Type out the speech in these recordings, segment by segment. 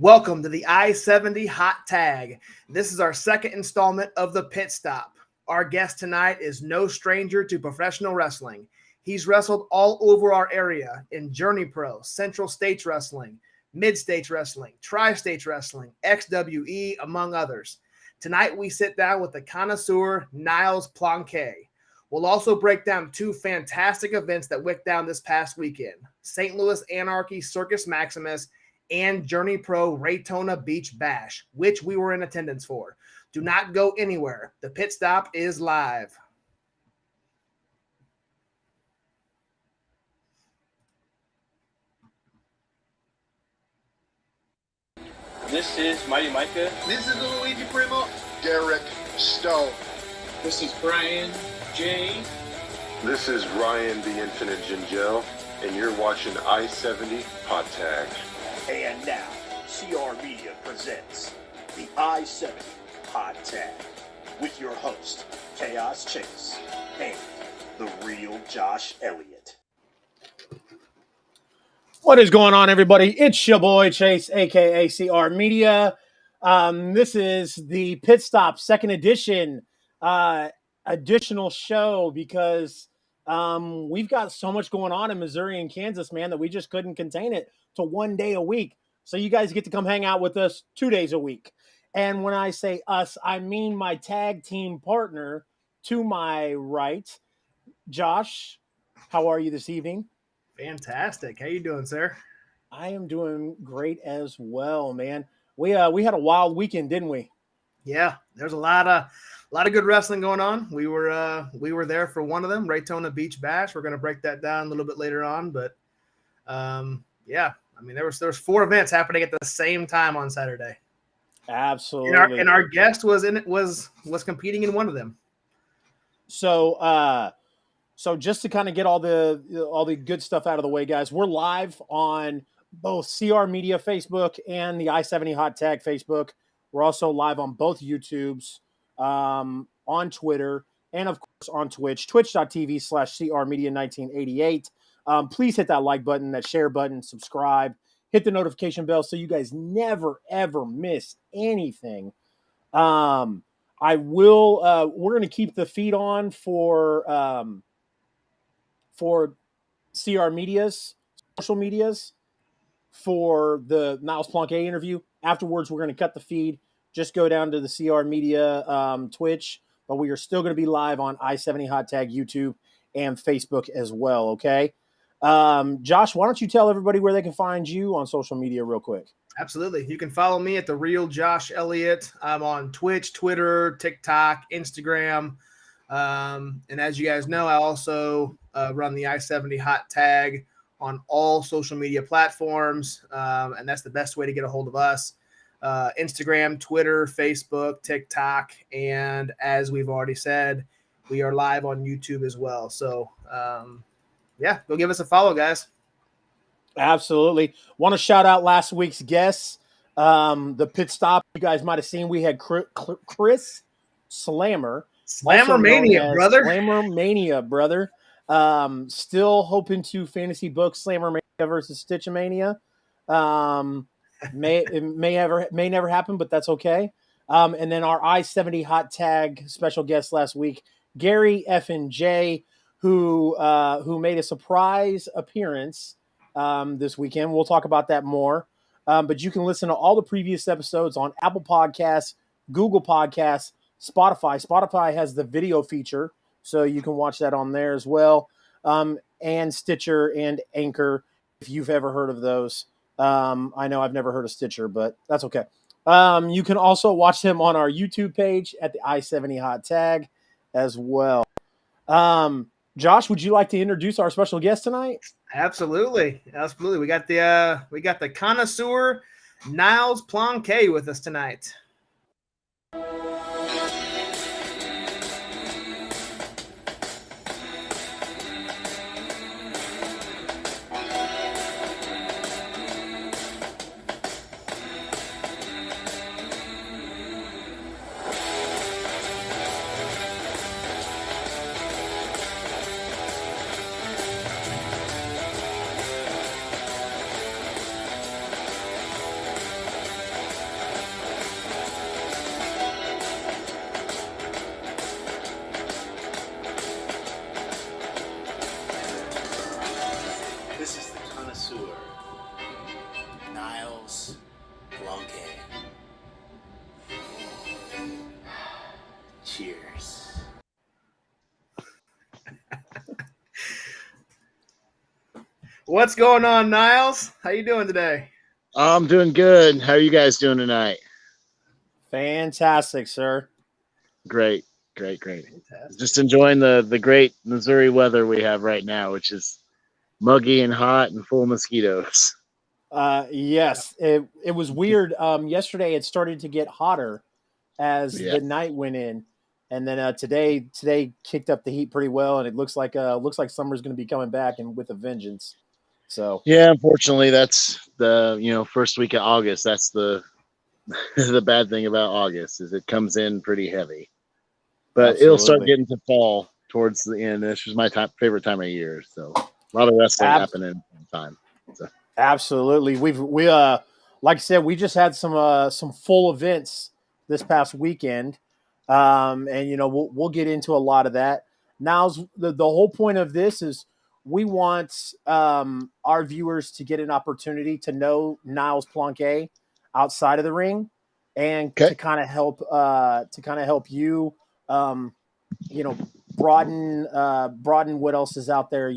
Welcome to the I-70 Hot Tag. This is our second installment of the Pit Stop. Our guest tonight is no stranger to professional wrestling. He's wrestled all over our area in Journey Pro, Central States Wrestling, Mid-States Wrestling, Tri-States Wrestling, XWE, among others. Tonight we sit down with the connoisseur Niles Plonke. We'll also break down two fantastic events that went down this past weekend: St. Louis Anarchy Circus Maximus and Journey Pro Raytona Beach Bash, which we were in attendance for. Do not go anywhere. The Pit Stop is live. This is Mighty Micah. This is Luigi Primo. Derek Stowe. This is Brian J. This is Ryan the Infinite Gingell, and you're watching I-70 Hot Tag. And now, CR Media presents the I-70 Hot Tag with your host, Chaos Chase, and the real Josh Elliott. What is going on, everybody? It's your boy Chase, aka CR Media. This is the Pit Stop second edition, additional show because we've got so much going on in Missouri and Kansas, man, that we just couldn't contain it to 1 day a week. So you guys get to come hang out with us 2 days a week. And when I say us, I mean my tag team partner to my right, Josh. How are you this evening? Fantastic. How you doing, sir? I am doing great as well, man. We had a wild weekend, didn't we? Yeah, there's a lot of good wrestling going on. We were there for one of them, Raytona Beach Bash. We're going to break that down a little bit later on, but yeah, I mean there was 4 events happening at the same time on Saturday. Absolutely. And our guest was competing in one of them. So just to kind of get all the good stuff out of the way, guys, we're live on both CR Media Facebook and the I-70 Hot Tag Facebook. We're also live on both YouTubes, on Twitter, and of course on Twitch, twitch.tv/CRmedia1988. Please hit that like button, that share button, subscribe, hit the notification bell so you guys never, ever miss anything. We're going to keep the feed on for CR Media's social medias for the Niles Plonke interview. Afterwards, we're going to cut the feed. Just go down to the CR Media Twitch, but we are still going to be live on I-70 Hot Tag YouTube and Facebook as well, okay? Josh, why don't you tell everybody where they can find you on social media real quick? Absolutely. You can follow me at the real Josh Elliott. I'm on Twitch, Twitter, TikTok, Instagram. And as you guys know, I also run the I-70 Hot Tag on all social media platforms, and that's the best way to get a hold of us. Instagram, Twitter, Facebook, TikTok, and as we've already said, we are live on YouTube as well. So, yeah, go give us a follow, guys. Absolutely. Want to shout out last week's guests. The Pit Stop, you guys might have seen, we had Chris Slammer. Slammer Mania, brother. Slammer Mania, brother. Still hoping to fantasy book Slammer Mania versus Stitchamania. May never happen, but that's okay. And then our I-70 Hot Tag special guest last week, Gary F&J, who made a surprise appearance this weekend. We'll talk about that more. But you can listen to all the previous episodes on Apple Podcasts, Google Podcasts, Spotify. Spotify has the video feature, so you can watch that on there as well. And Stitcher and Anchor, if you've ever heard of those. I know I've never heard of Stitcher, but that's okay. You can also watch them on our YouTube page at the I-70 Hot Tag as well. Josh, would you like to introduce our special guest tonight? Absolutely. We got the connoisseur Niles Plonke with us tonight. Cheers. What's going on, Niles? How you doing today? I'm doing good. How are you guys doing tonight? Fantastic, sir. Great. Fantastic. Just enjoying the great Missouri weather we have right now, which is muggy and hot and full of mosquitoes. Yes, it was weird. Yesterday it started to get hotter as Yeah. the night went in, and then today kicked up the heat pretty well, and it looks like summer's going to be coming back and with a vengeance. So Yeah, unfortunately, that's the first week of August. That's the the bad thing about August is it comes in pretty heavy, but it'll start Absolutely. getting to fall towards the end. This is my favorite time of year, so a lot of wrestling happening at the time. So. Absolutely. We like I said, we just had some full events this past weekend. And we'll get into a lot of that. Now the whole point of this is we want our viewers to get an opportunity to know Niles Plonke outside of the ring and Okay. to kind of help you broaden what else is out there,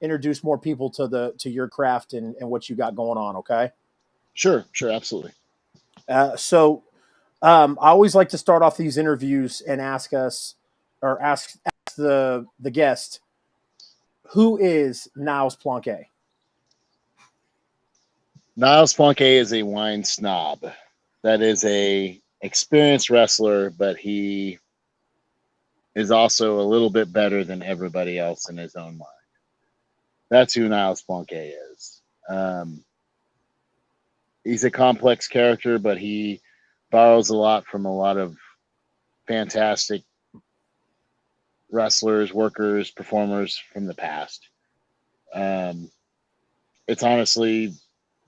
introduce more people to your craft and what you got going on. Okay. Sure, absolutely. So I always like to start off these interviews and ask the guest, who is Niles Plonke? Niles Plonke is a wine snob. That is a experienced wrestler, but he is also a little bit better than everybody else in his own mind. That's who Niles Plonke is. He's a complex character, but he borrows a lot from a lot of fantastic wrestlers, workers, performers from the past. It's honestly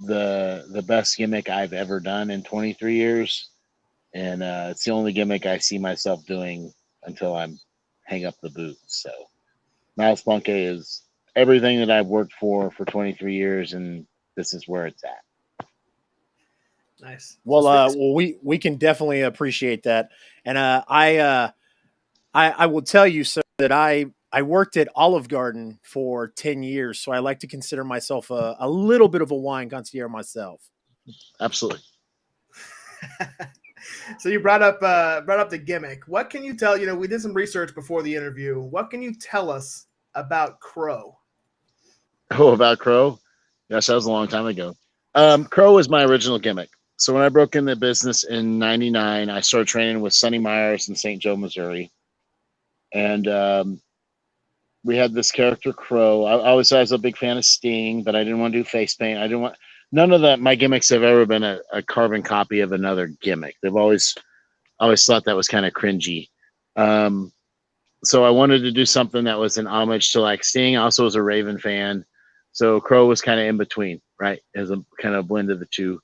the best gimmick I've ever done in 23 years, and it's the only gimmick I see myself doing until I'm hang up the boots. So Niles Plonke is everything that I've worked for 23 years, and this is where it's at. Nice. Well, we can definitely appreciate that, and I will tell you, sir, that I worked at Olive Garden for 10 years, so I like to consider myself a little bit of a wine connoisseur myself. Absolutely. So you brought up the gimmick. What can you tell? We did some research before the interview. What can you tell us about Crow? Oh, about Crow? Yes, that was a long time ago. Crow was my original gimmick. So when I broke into business in '99, I started training with Sonny Myers in St. Joe, Missouri. And we had this character, Crow. I always said I was a big fan of Sting, but I didn't want to do face paint. I didn't want none of that. My gimmicks have ever been a carbon copy of another gimmick. They've always thought that was kind of cringy. So I wanted to do something that was an homage to like Sting. I also was a Raven fan. So Crow was kind of in between, right? As a kind of blend of the two.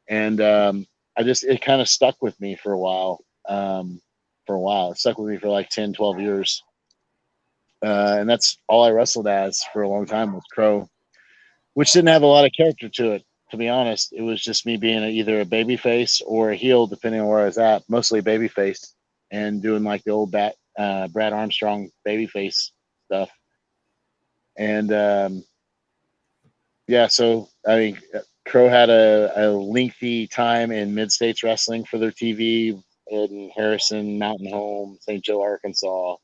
And it kind of stuck with me for a while. It stuck with me for like 10, 12 years. And that's all I wrestled as for a long time was Crow, which didn't have a lot of character to it, to be honest. It was just me being either a baby face or a heel, depending on where I was at, mostly baby face, and doing like the old Brad Armstrong baby face stuff. And so I mean, Crow had a lengthy time in Mid-States Wrestling for their TV in Harrison, Mountain Home, St. Joe, Arkansas.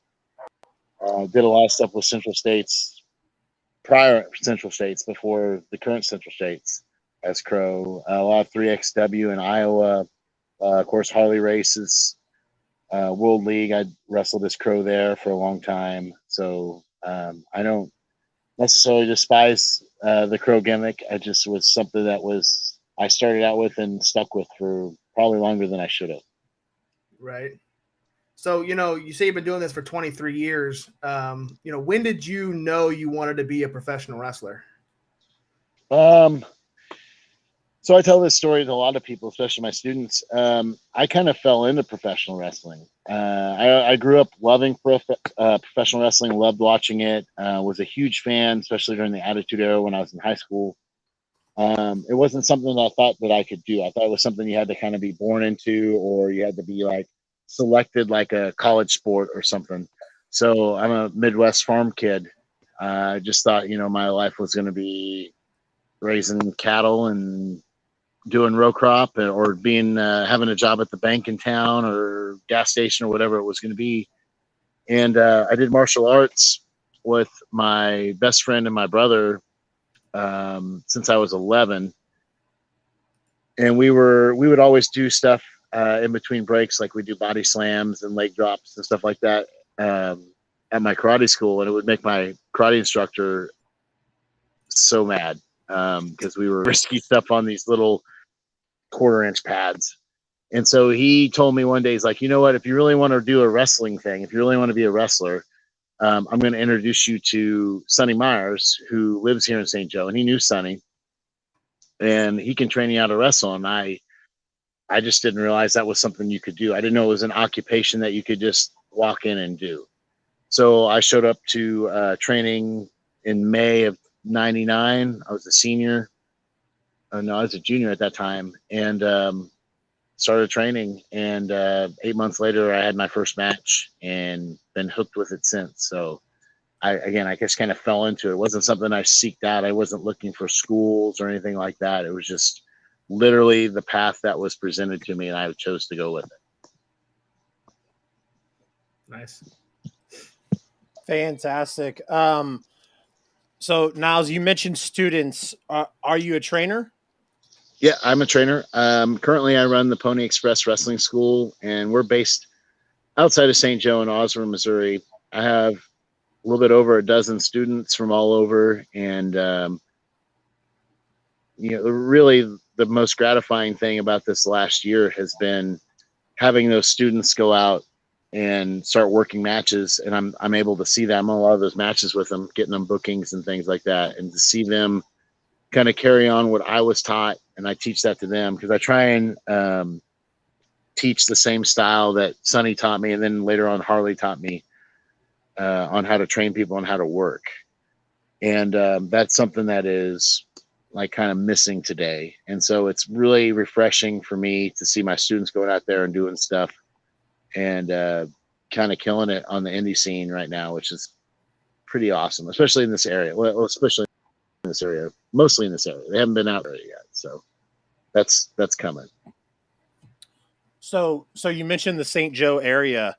Did a lot of stuff with Central States, prior Central States, before the current Central States as Crow. A lot of 3XW in Iowa. Of course, Harley races. World League, I wrestled as Crow there for a long time. So I don't necessarily despise the Crow gimmick. I just was something that I started out with and stuck with for probably longer than I should have. Right. So, you say you've been doing this for 23 years. When did you know you wanted to be a professional wrestler? So I tell this story to a lot of people, especially my students. I kind of fell into professional wrestling. I grew up loving professional wrestling, loved watching it, was a huge fan, especially during the Attitude Era when I was in high school. It wasn't something that I thought that I could do. I thought it was something you had to kind of be born into, or you had to be like selected like a college sport or something. So I'm a Midwest farm kid. I just thought, my life was going to be raising cattle and doing row crop, or being having a job at the bank in town or gas station or whatever it was going to be. And I did martial arts with my best friend and my brother since I was 11. And we would always do stuff in between breaks, like we do body slams and leg drops and stuff like that at my karate school, and it would make my karate instructor so mad because we were risky stuff on these little 1/4-inch pads. And so he told me one day, he's like, you know what, if you really want to do a wrestling thing, if you really want to be a wrestler, I'm going to introduce you to Sonny Myers, who lives here in St. Joe. And he knew Sonny, and he can train you how to wrestle. And I just didn't realize that was something you could do. I didn't know it was an occupation that you could just walk in and do. So I showed up to training in May of '99. I was a senior. No, I was a junior at that time, and started training. And 8 months later, I had my first match and been hooked with it since. So I just kind of fell into it. It wasn't something I seeked out. I wasn't looking for schools or anything like that. It was just literally the path that was presented to me, and I chose to go with it. Nice. Fantastic. So Niles, you mentioned students. Are you a trainer? Yeah, I'm a trainer. Currently, I run the Pony Express Wrestling School, and we're based outside of St. Joe in Osborne, Missouri. I have a little bit over a dozen students from all over, and really the most gratifying thing about this last year has been having those students go out and start working matches, and I'm able to see them a lot of those matches with them, getting them bookings and things like that, and to see them kind of carry on what I was taught, and I teach that to them, because I try and teach the same style that Sonny taught me, and then later on Harley taught me on how to train people and how to work. And that's something that is like kind of missing today. And so it's really refreshing for me to see my students going out there and doing stuff and kind of killing it on the indie scene right now, which is pretty awesome, especially in this area. Well, especially in this area, mostly in this area. They haven't been out there yet. So that's coming. So you mentioned the St. Joe area.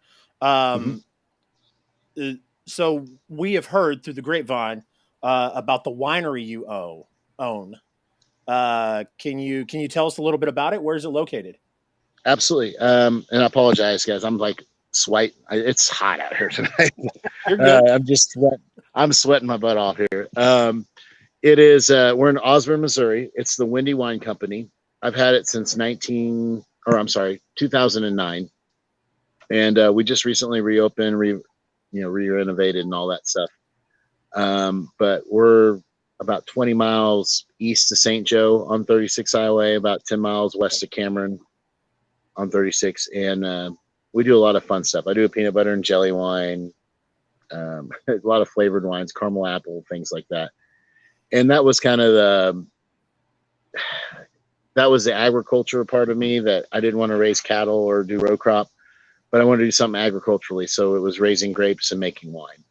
So we have heard through the grapevine about the winery you own. Can you tell us a little bit about it? Where is it located? Absolutely. And I apologize, guys. I'm like it's hot out here tonight. You're good. I'm sweating my butt off here. It is. We're in Osborne, Missouri. It's the Windy Wine Company. I've had it since 2009, and we just recently reopened, re-renovated and all that stuff. But we're about 20 miles east of St. Joe on 36 Highway, about 10 miles west of Cameron on 36, and we do a lot of fun stuff. I do a peanut butter and jelly wine, a lot of flavored wines, caramel apple, things like that. And that was kind of the agriculture part of me, that I didn't want to raise cattle or do row crop, but I wanted to do something agriculturally. So it was raising grapes and making wine.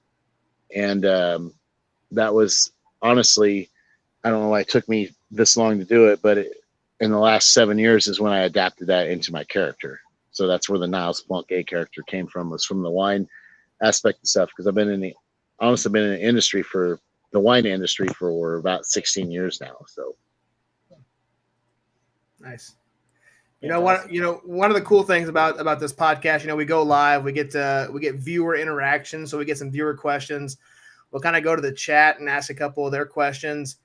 And that was honestly, I don't know why it took me this long to do it, but in the last 7 years is when I adapted that into my character. So that's where the Niles Plonke character came from, was from the wine aspect of stuff. Because I've been in the industry for the wine industry for about 16 years now. So nice. One of the cool things about this podcast, we go live, we get viewer interaction, so we get some viewer questions. We'll kind of go to the chat and ask a couple of their questions.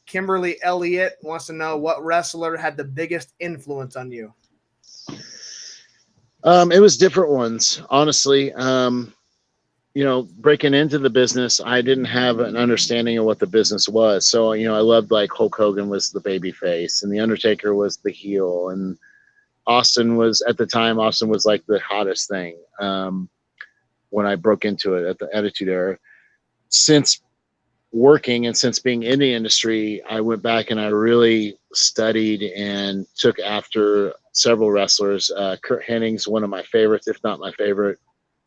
Kimberly Elliott wants to know, what wrestler had the biggest influence on you? It was different ones, honestly. Breaking into the business, I didn't have an understanding of what the business was. So, I loved, like, Hulk Hogan was the baby face, and The Undertaker was the heel, and Austin was like the hottest thing when I broke into it at the Attitude Era. Since working, and since being in the industry, I went back and I really studied and took after several wrestlers. Kurt Henning's one of my favorites, if not my favorite.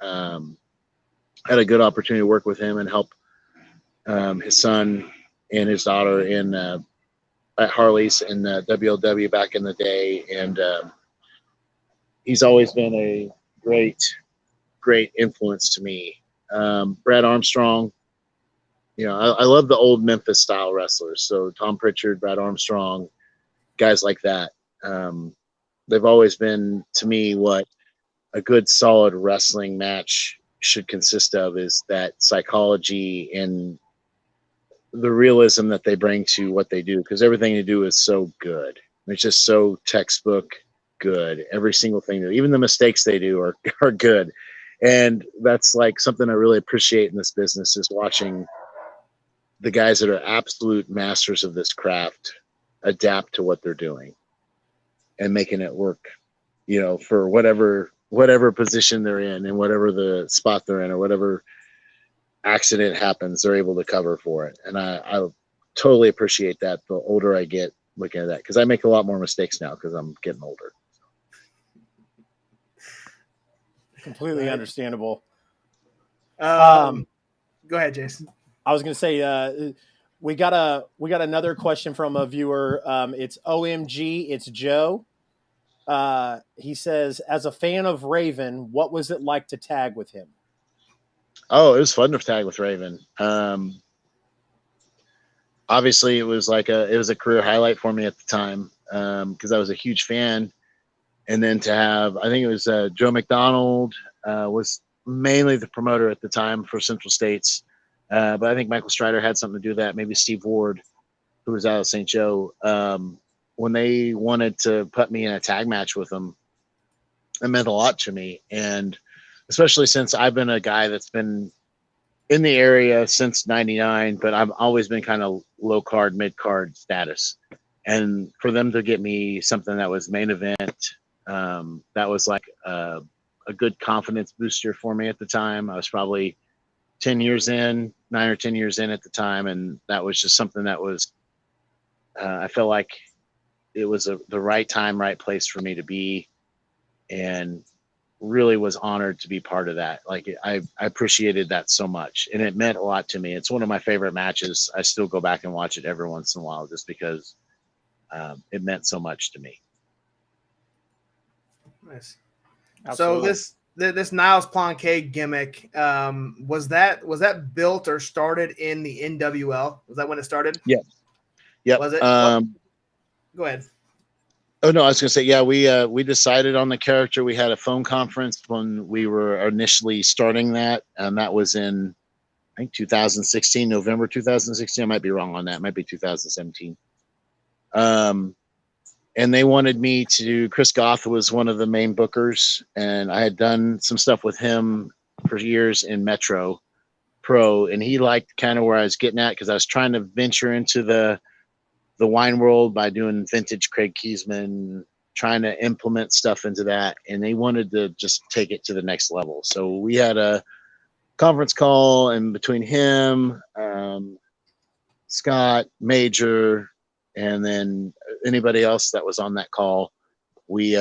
Had a good opportunity to work with him and help his son and his daughter in at Harley's and WLW back in the day, and he's always been a great influence to me. Brad Armstrong, I love the old Memphis style wrestlers. So Tom Pritchard, Brad Armstrong, guys like that. They've always been, to me, what a good solid wrestling match should consist of, is that psychology and the realism that they bring to what they do, because everything they do is so good. It's just so textbook good. Every single thing, even the mistakes they do are good. And that's like something I really appreciate in this business, is watching the guys that are absolute masters of this craft adapt to what they're doing and making it work, for whatever position they're in and whatever the spot they're in or whatever accident happens, they're able to cover for it. And I totally appreciate that the older I get looking at that, because I make a lot more mistakes now because I'm getting older. Completely understandable. Go ahead, Jason. I was going to say, we got another question from a viewer. It's OMG. It's Joe. He says, as a fan of Raven, what was it like to tag with him? Oh, it was fun to tag with Raven. Obviously, it was a career highlight for me at the time, because I was a huge fan. And then to have, I think it was Joe McDonald was mainly the promoter at the time for Central States. But I think Michael Strider had something to do with that. Maybe Steve Ward, who was out of St. Joe. When they wanted to put me in a tag match with them, it meant a lot to me. And especially since I've been a guy that's been in the area since 99, but I've always been kind of low card, mid card status. And for them to get me something that was main event, that was like a good confidence booster for me at the time. I was probably 9 or 10 years in at the time. And that was just something that was, I felt like it was the right time, right place for me to be, and really was honored to be part of that. Like I appreciated that so much, and it meant a lot to me. It's one of my favorite matches. I still go back and watch it every once in a while, just because it meant so much to me. Nice. Absolutely. So this Niles Plonke gimmick, was that built or started in the NWL? Was that when it started? Yeah. Yep. Was it? Go ahead. Oh no, I was gonna say, yeah, we decided on the character. We had a phone conference when we were initially starting that, and that was in, I think, 2016, November 2016. I might be wrong on that. It might be 2017. And they wanted me to. Chris Goff was one of the main bookers, and I had done some stuff with him for years in Metro Pro, and he liked kind of where I was getting at, because I was trying to venture into the wine world by doing vintage Craig Kiesman, trying to implement stuff into that. And they wanted to just take it to the next level. So we had a conference call, and between him, Scott, Major, and then anybody else that was on that call, we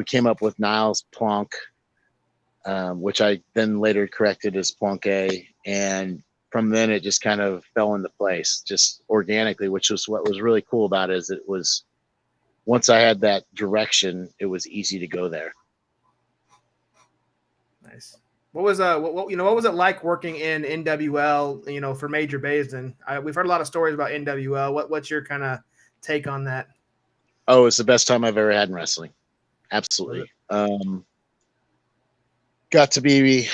came up with Niles Plonke, which I then later corrected as Plonke. And from then it just kind of fell into place just organically, which was what was really cool about it. Is it was, once I had that direction, it was easy to go there. Nice. What was what was it like working in NWL, for Major Basin? We've heard a lot of stories about NWL. What's your kind of take on that? Oh, it's the best time I've ever had in wrestling. Absolutely. Got to be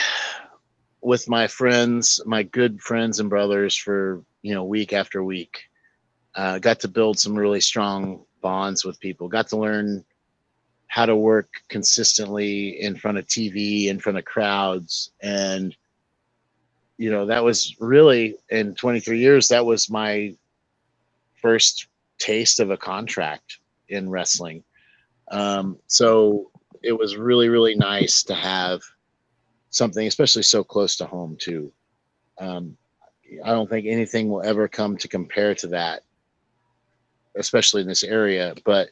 with my friends, my good friends and brothers, for week after week. Got to build some really strong bonds with people. Got to learn how to work consistently in front of TV, in front of crowds. And that was really, in 23 years, that was my first taste of a contract in wrestling. So it was really, really nice to have something, especially so close to home too. I don't think anything will ever come to compare to that, especially in this area. But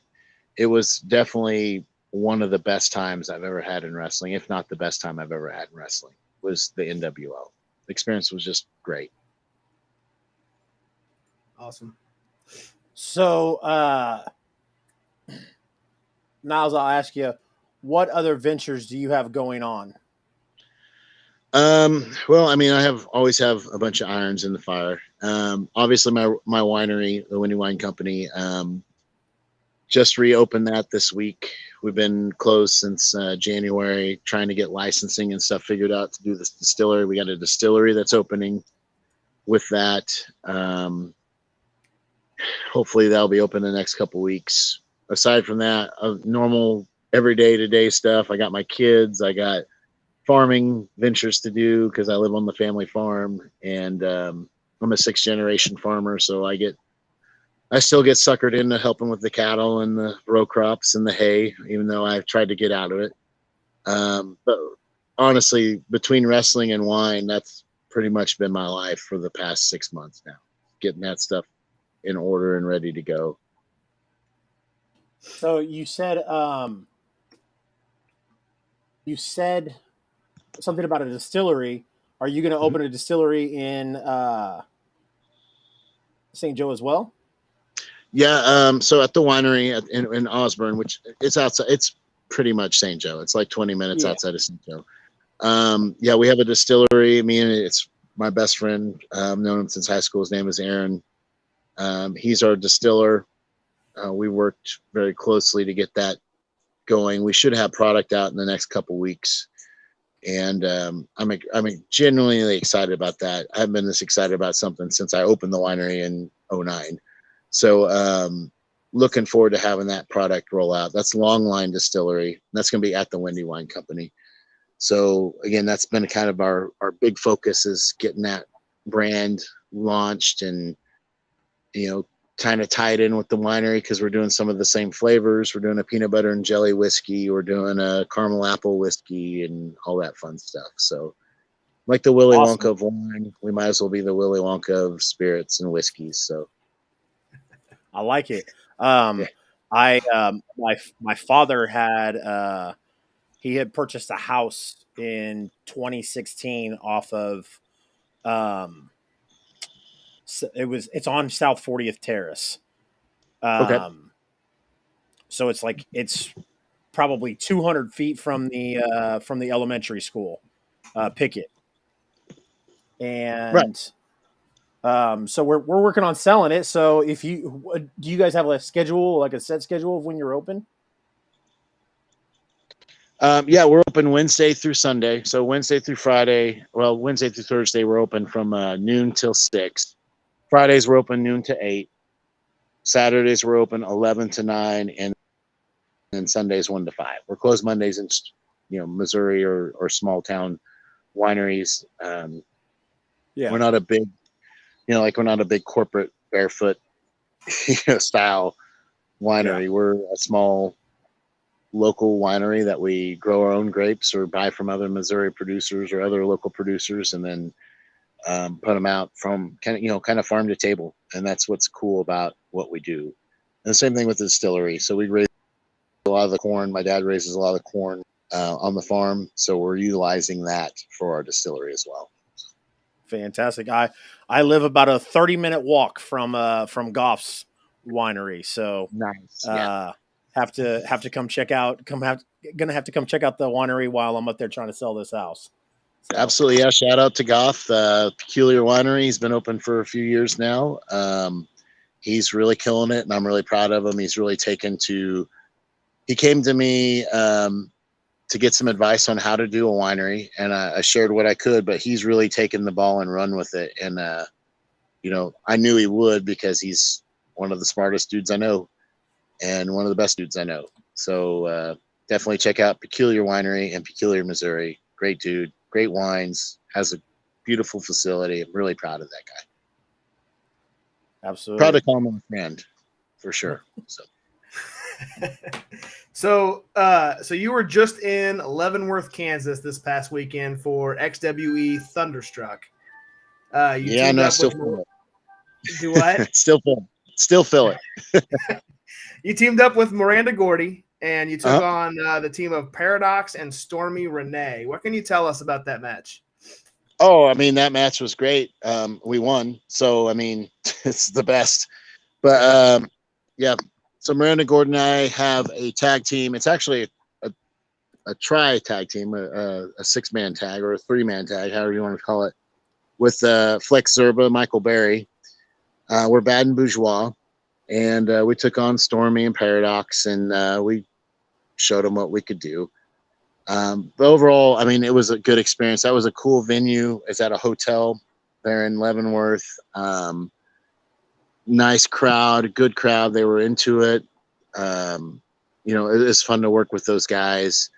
it was definitely one of the best times I've ever had in wrestling, if not the best time I've ever had in wrestling, was the NWO. The experience was just great. Awesome. So, Niles, I'll ask you, what other ventures do you have going on? Well, I mean, always have a bunch of irons in the fire. Obviously my winery, the Windy Wine Company, just reopened that this week. We've been closed since January, trying to get licensing and stuff figured out to do this distillery. We got a distillery that's opening with that. Hopefully that'll be open in the next couple weeks. Aside from that, normal everyday to day stuff. I got my kids. I got farming ventures to do because I live on the family farm, and I'm a 6th generation farmer, so I still get suckered into helping with the cattle and the row crops and the hay, even though I've tried to get out of it. But honestly, between wrestling and wine, that's pretty much been my life for the past 6 months now, getting that stuff in order and ready to go. So you said something about a distillery. Are you going to open a distillery in St. Joe as well? Yeah. So at the winery in Osborne, which it's outside, it's pretty much St. Joe. It's like 20 minutes outside of St. Joe. Yeah, we have a distillery. It's my best friend. Known him since high school. His name is Aaron. He's our distiller. We worked very closely to get that going. We should have product out in the next couple weeks. And I'm genuinely excited about that. I haven't been this excited about something since I opened the winery in 2009. So looking forward to having that product roll out. That's Longline Distillery. That's going to be at the Windy Wine Company. So again, that's been kind of our big focus, is getting that brand launched and, kind of tied in with the winery, because we're doing some of the same flavors. We're doing a peanut butter and jelly whiskey. We're doing a caramel apple whiskey and all that fun stuff. So like the Willy Wonka of wine, we might as well be the Willy Wonka of spirits and whiskeys. So I like it. My father he had purchased a house in 2016 off of it's on South 40th Terrace. Okay. So it's probably 200 feet from the elementary school, Pickett. And so we're working on selling it. So do you guys have a schedule, like a set schedule of when you're open? Yeah, we're open Wednesday through Sunday. So Wednesday through Friday, Wednesday through Thursday, we're open from noon till 6. Fridays we're open noon to 8. Saturdays we're open 11 to 9, and then Sundays 1 to 5. We're closed Mondays in Missouri or small town wineries. We're not a big, we're not a big corporate barefoot style winery. Yeah. We're a small local winery that we grow our own grapes or buy from other Missouri producers or other local producers, and then put them out from kind of farm to table. And that's what's cool about what we do. And the same thing with the distillery. So we raise a lot of the corn. My dad raises a lot of corn on the farm, so we're utilizing that for our distillery as well. Fantastic. I live about a 30-minute walk from Goff's winery, so nice. Have to come check out. Gonna have to come check out the winery while I'm up there trying to sell this house. So. Absolutely, yeah. Shout out to Goff, Peculiar Winery. He's been open for a few years now. He's really killing it, and I'm really proud of him. He's really taken to. He came to me to get some advice on how to do a winery, and I shared what I could. But he's really taken the ball and run with it, and I knew he would, because he's one of the smartest dudes I know, and one of the best dudes I know. So definitely check out Peculiar Winery in Peculiar, Missouri. Great dude, great wines, has a beautiful facility. I'm really proud of that guy. Absolutely. Proud to call him a friend, for sure. So you were just in Leavenworth, Kansas this past weekend for XWE Thunderstruck. You Yeah, teamed no, up still with feel do what? it. Still feel it. You teamed up with Miranda Gordy, and you took Uh-huh. on the team of Paradox and Stormy Renee. What can you tell us about that match? Oh, I mean, that match was great. We won, so I mean, it's the best. But yeah, so Miranda Gordon and I have a tag team. It's actually a tri tag team, a 6-man tag or a 3-man tag, however you want to call it, with Flex Zerba, Michael Berry. We're Bad and Bourgeois, and we took on Stormy and Paradox, and we showed them what we could do. But overall, I mean, it was a good experience. That was a cool venue. It's at a hotel there in Leavenworth. Nice crowd, good crowd. They were into it. You know, it was fun to work with those guys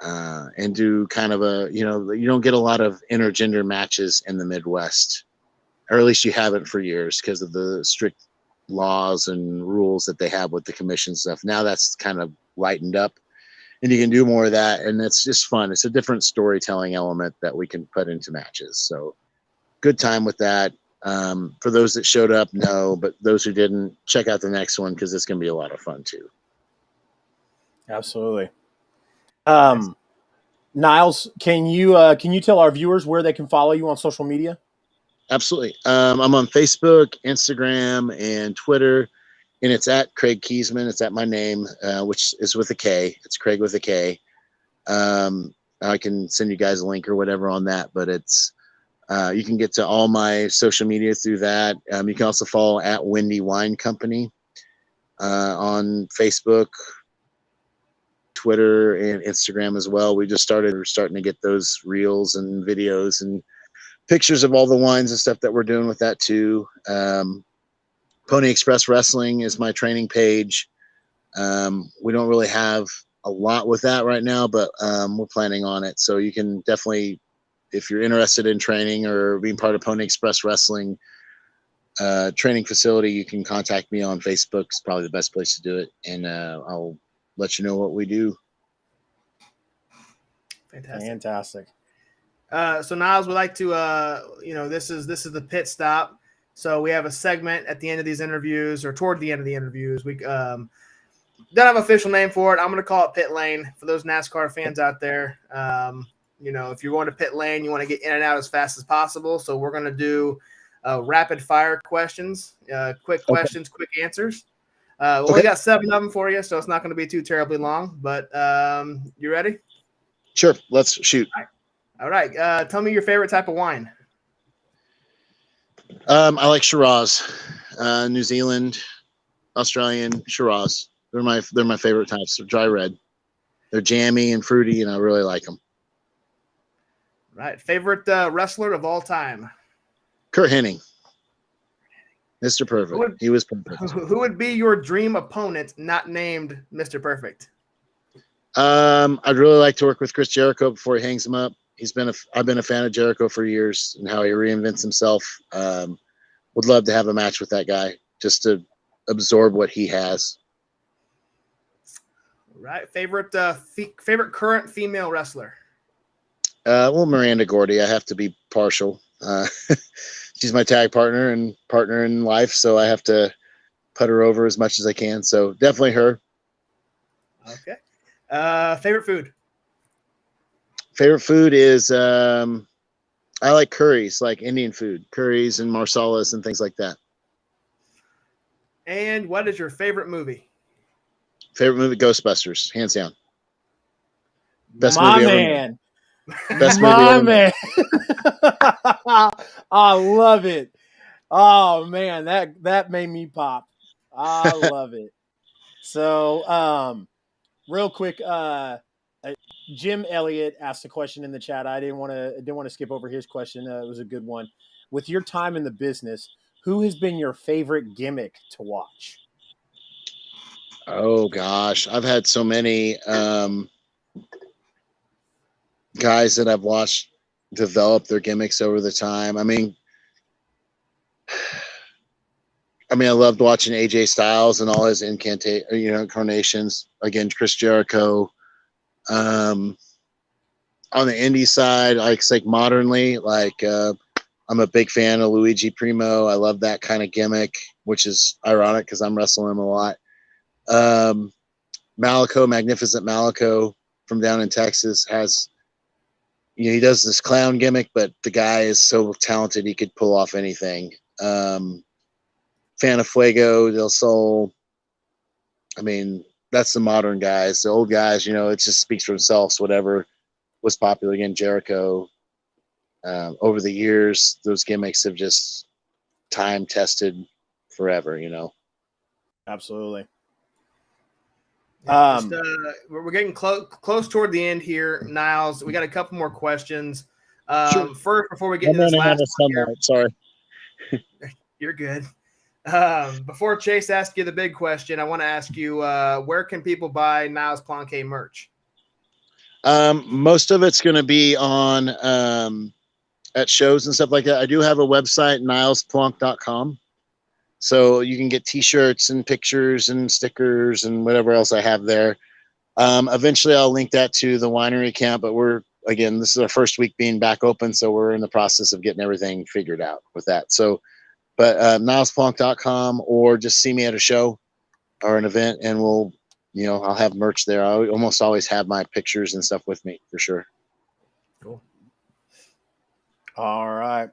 and do kind of a, you know, you don't get a lot of intergender matches in the Midwest, or at least you haven't for years because of the strict laws and rules that they have with the commission stuff. Now that's kind of lightened up. And you can do more of that, and it's just fun. It's a different storytelling element that we can put into matches. So good time with that. For those that showed up, no, but those who didn't, check out the next one because it's going to be a lot of fun too. Absolutely. Niles, can you tell our viewers where they can follow you on social media? Absolutely. I'm on Facebook, Instagram, and Twitter, and it's at Craig Kiesman. It's at my name, which is with a K. It's Craig with a K. I can send you guys a link or whatever on that, but it's you can get to all my social media through that. You can also follow at Windy Wine Company on Facebook, Twitter, and Instagram as well. We're starting to get those reels and videos and pictures of all the wines and stuff that we're doing with that too. Pony Express Wrestling is my training page. We don't really have a lot with that right now, but we're planning on it. So you can definitely, if you're interested in training or being part of Pony Express Wrestling training facility, you can contact me on Facebook. It's probably the best place to do it. And I'll let you know what we do. Fantastic. So Niles, we like to, this is the pit stop. So we have a segment at the end of these interviews or toward the end of the interviews. We don't have an official name for it. I'm going to call it Pit Lane for those NASCAR fans out there. If you're going to pit lane, you want to get in and out as fast as possible. So we're going to do rapid fire questions, quick questions, quick answers. We only got 7 of them for you, so it's not going to be too terribly long. But you ready? Sure. Let's shoot. All right. Tell me your favorite type of wine. I like Shiraz, New Zealand, Australian Shiraz. They're my favorite types. They're dry red. They're jammy and fruity, and I really like them. Right. Favorite wrestler of all time? Kurt Hennig. Mr. Perfect. He was perfect. Who would be your dream opponent not named Mr. Perfect? I'd really like to work with Chris Jericho before he hangs him up. I've been a fan of Jericho for years and how he reinvents himself. Would love to have a match with that guy just to absorb what he has. Right. Favorite current female wrestler? Miranda Gordy. I have to be partial. She's my tag partner in life, so I have to put her over as much as I can. So definitely her. Okay. Favorite food? Favorite food is I like curries, like Indian food, curries and marsalas and things like that. And what is your favorite movie? Favorite movie, Ghostbusters, hands down. Best movie ever. Best movie ever. Man. I love it. Oh man, that made me pop. I love it. So, real quick, Jim Elliott asked a question in the chat. I didn't want to skip over his question. It was a good one. With your time in the business, who has been your favorite gimmick to watch? Oh gosh, I've had so many guys that I've watched develop their gimmicks over the time. I mean, I loved watching AJ Styles and all his incarnations. Again, Chris Jericho. On the indie side, like modernly, like I'm a big fan of Luigi Primo. I love that kind of gimmick, which is ironic because I'm wrestling him a lot. Magnificent Malico from down in Texas has, he does this clown gimmick, but the guy is so talented he could pull off anything. Fan of Fuego, Del Sol. I mean, that's the modern guys. The old guys, it just speaks for themselves. Whatever was popular, again, Jericho. Over the years, those gimmicks have just time tested forever. Absolutely. We're getting close toward the end here, Niles. We got a couple more questions. Sure. First, before we get into this last one here, sorry. You're good. Before Chase asks you the big question, I want to ask you, where can people buy Niles Plonke merch? Most of it's going to be on at shows and stuff like that. I do have a website, nilesplonke.com. So you can get t-shirts and pictures and stickers and whatever else I have there. Eventually I'll link that to the winery account, but this is our first week being back open. So we're in the process of getting everything figured out with that. So, but nilesplonke.com, or just see me at a show or an event and I'll have merch there. I almost always have my pictures and stuff with me for sure. Cool. All right.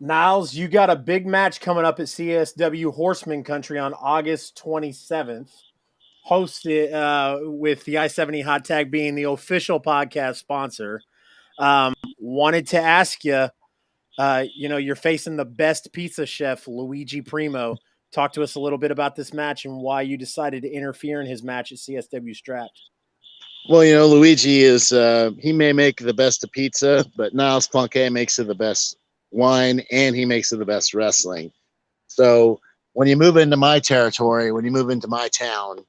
Niles, you got a big match coming up at CSW Horseman Country on August 27th, hosted with the I-70 Hot Tag being the official podcast sponsor. Wanted to ask you, you're facing the best pizza chef, Luigi Primo. Talk to us a little bit about this match and why you decided to interfere in his match at CSW Strapped. Well, Luigi is, he may make the best of pizza, but Niles Plonke makes it the best wine, and he makes it the best wrestling. So when you move into my territory, when you move into my town,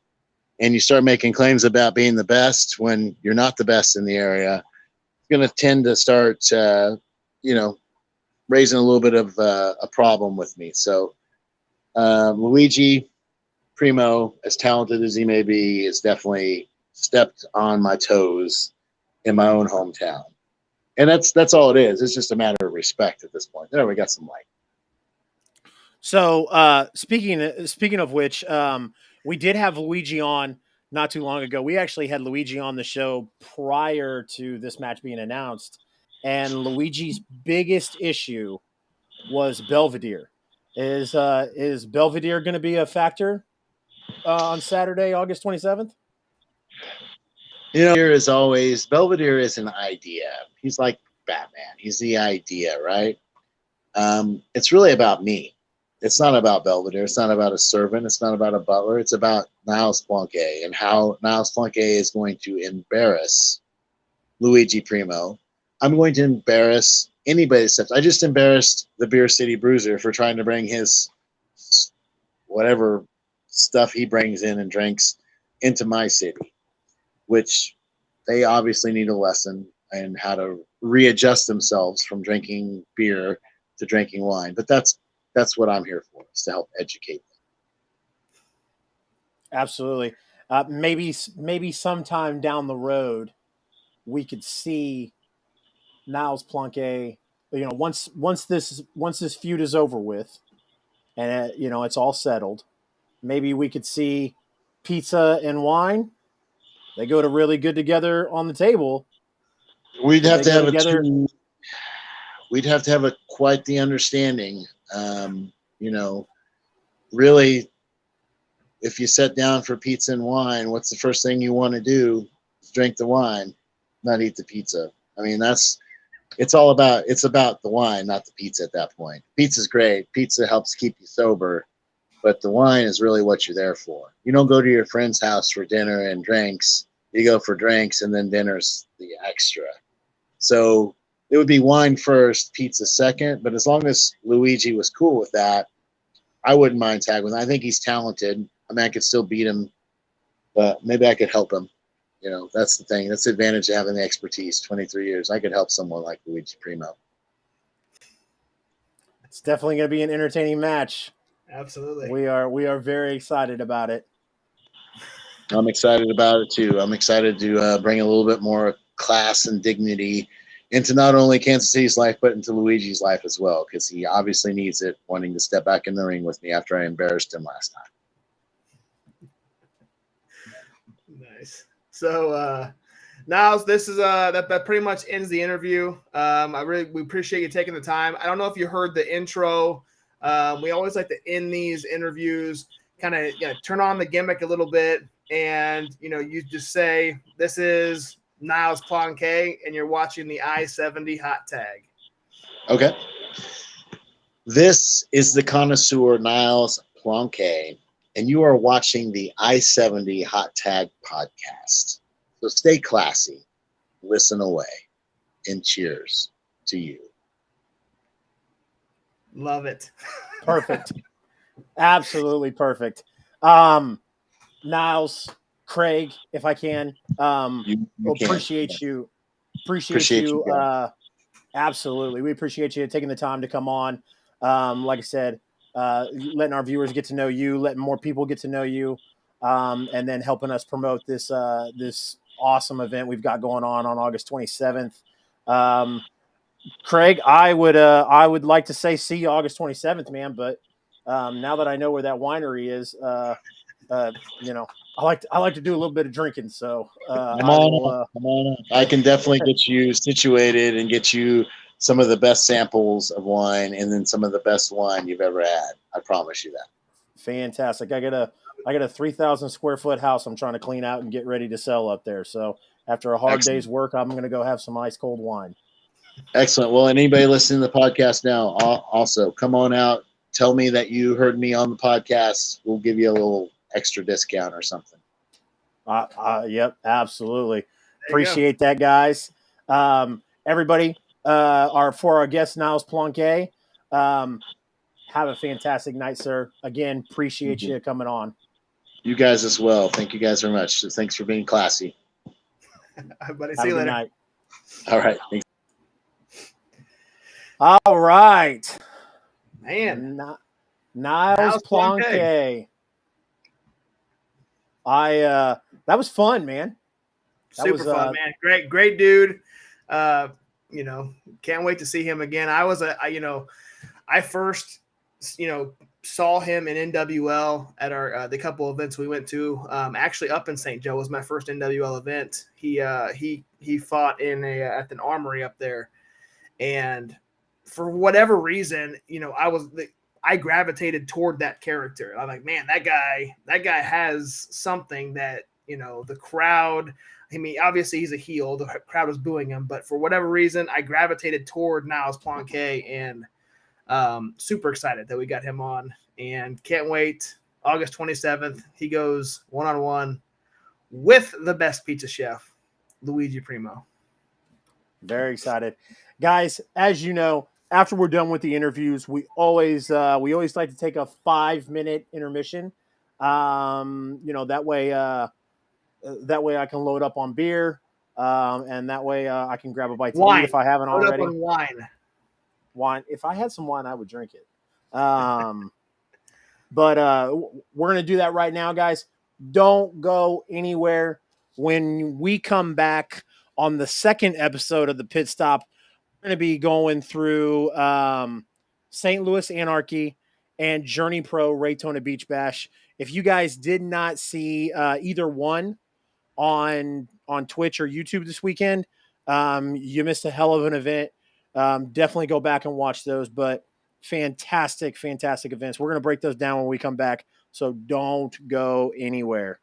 and you start making claims about being the best when you're not the best in the area, it's going to tend to start, raising a little bit of a problem with me. So Luigi Primo, as talented as he may be, is definitely stepped on my toes in my own hometown. And that's all it is. It's just a matter of respect at this point. There, we got some light. So speaking of which, we did have Luigi on not too long ago. We actually had Luigi on the show prior to this match being announced, and Luigi's biggest issue was Belvedere. Is Belvedere going to be a factor on Saturday, August 27th? Here is always, Belvedere is an idea. He's like Batman. He's the idea, right? It's really about me. It's not about Belvedere. It's not about a servant. It's not about a butler. It's about Niles Plonke and how Niles Plonke is going to embarrass Luigi Primo. I'm going to embarrass anybody except, I just embarrassed the Beer City Bruiser for trying to bring his whatever stuff he brings in and drinks into my city, which they obviously need a lesson in how to readjust themselves from drinking beer to drinking wine. But that's what I'm here for, is to help educate them. Absolutely. Maybe sometime down the road, we could see Niles Plonke, once this feud is over with and it's all settled, maybe we could see pizza and wine. They go to really good together on the table. We'd have to have quite the understanding. Really, if you sit down for pizza and wine, what's the first thing you want to do? Drink the wine, not eat the pizza. I mean, it's about the wine, not the pizza at that point. Pizza's great. Pizza helps keep you sober, but the wine is really what you're there for. You don't go to your friend's house for dinner and drinks. You go for drinks and then dinner's the extra. So it would be wine first, pizza second. But as long as Luigi was cool with that, I wouldn't mind tagging with him. I think he's talented. I mean, I could still beat him, but maybe I could help him. That's the thing. That's the advantage of having the expertise. 23 years, I could help someone like Luigi Primo. It's definitely going to be an entertaining match. Absolutely. We are very excited about it. I'm excited about it too. I'm excited to bring a little bit more class and dignity into not only Kansas City's life, but into Luigi's life as well, because he obviously needs it, wanting to step back in the ring with me after I embarrassed him last time. Nice. So, Niles, this is that pretty much ends the interview. We appreciate you taking the time. I don't know if you heard the intro. We always like to end these interviews, kind of turn on the gimmick a little bit, and you just say, "This is Niles Plonke, and you're watching the I-70 Hot Tag." Okay. This is the connoisseur Niles Plonke, and you are watching the I-70 Hot Tag podcast. So stay classy, listen away, and cheers to you. Love it. Perfect. Absolutely perfect. Niles, Craig, if I can, appreciate you. Appreciate you. Absolutely. We appreciate you taking the time to come on. Like I said, letting our viewers get to know you, letting more people get to know you, and then helping us promote this awesome event we've got going on August 27th. Craig, I would like to say see you August 27th, man, but now that I know where that winery is, I like to do a little bit of drinking, so come on. I can definitely get you situated and get you some of the best samples of wine, and then some of the best wine you've ever had. I promise you that. Fantastic. I got a 3,000 square foot house I'm trying to clean out and get ready to sell up there. So after a hard day's work, I'm going to go have some ice cold wine. Excellent. Well, and anybody listening to the podcast now, also come on out. Tell me that you heard me on the podcast. We'll give you a little extra discount or something. Yep, absolutely. Appreciate that, guys. Everybody, for our guest, Niles Plonke, have a fantastic night, sir. Again, appreciate you coming on. You guys as well. Thank you guys very much. Thanks for being classy. Buddy, see you later. Night. All right. Thanks. All right. Man. Niles Plonke. That was fun, man. Super fun, man. Great dude. Can't wait to see him again. I first, saw him in NWL at our the couple events we went to. Actually, up in St. Joe was my first NWL event. He fought at an armory up there, and for whatever reason, I gravitated toward that character. I'm like, man, that guy has something that the crowd. I mean, obviously he's a heel. The crowd was booing him, but for whatever reason, I gravitated toward Niles Plonke, and super excited that we got him on, and can't wait. August 27th, he goes one-on-one with the best pizza chef, Luigi Primo. Very excited, guys. As you know, after we're done with the interviews, we always like to take a 5-minute intermission. That way I can load up on beer, and that way I can grab a bite to eat if I haven't already. Load up on wine. If I had some wine, I would drink it. But we're going to do that right now, guys. Don't go anywhere. When we come back on the second episode of the Pit Stop, we're going to be going through St. Louis Anarchy and Journey Pro Raytona Beach Bash. If you guys did not see either one on Twitch or YouTube this weekend, you missed a hell of an event. Definitely go back and watch those, but fantastic events. We're going to break those down when we come back, so don't go anywhere.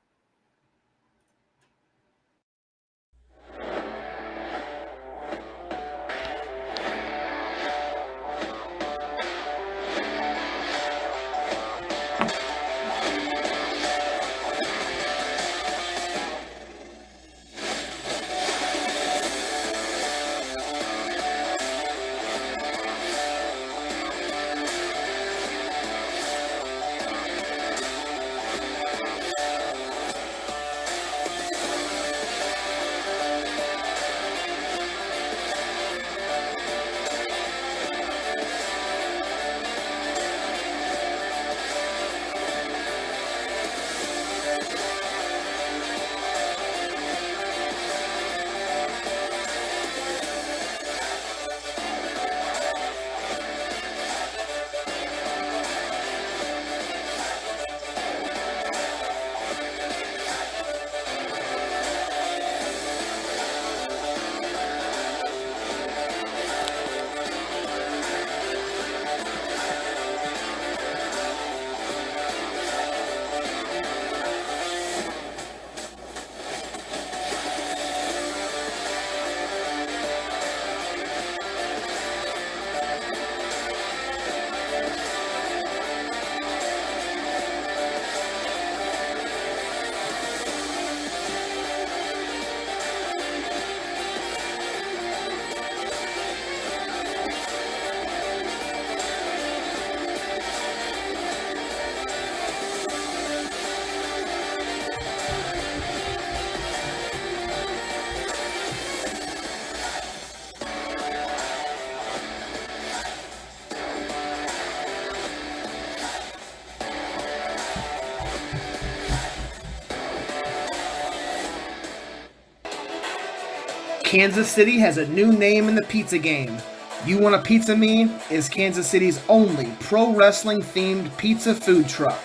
Kansas City has a new name in the pizza game. You Want a Pizza Me is Kansas City's only pro wrestling themed pizza food truck.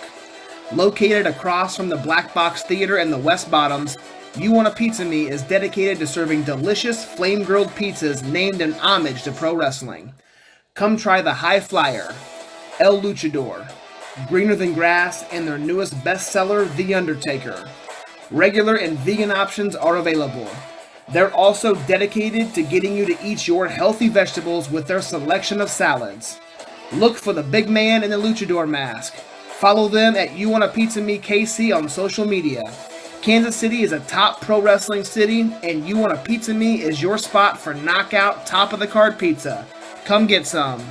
Located across from the Black Box Theater and the West Bottoms, You Want a Pizza Me is dedicated to serving delicious flame-grilled pizzas named in homage to pro wrestling. Come try the High Flyer, El Luchador, Greener Than Grass, and their newest bestseller, The Undertaker. Regular and vegan options are available. They're also dedicated to getting you to eat your healthy vegetables with their selection of salads. Look for the big man in the luchador mask. Follow them at You Want a Pizza Me KC on social media. Kansas City is a top pro wrestling city, and You Want a Pizza Me is your spot for knockout, top of the card pizza. Come get some.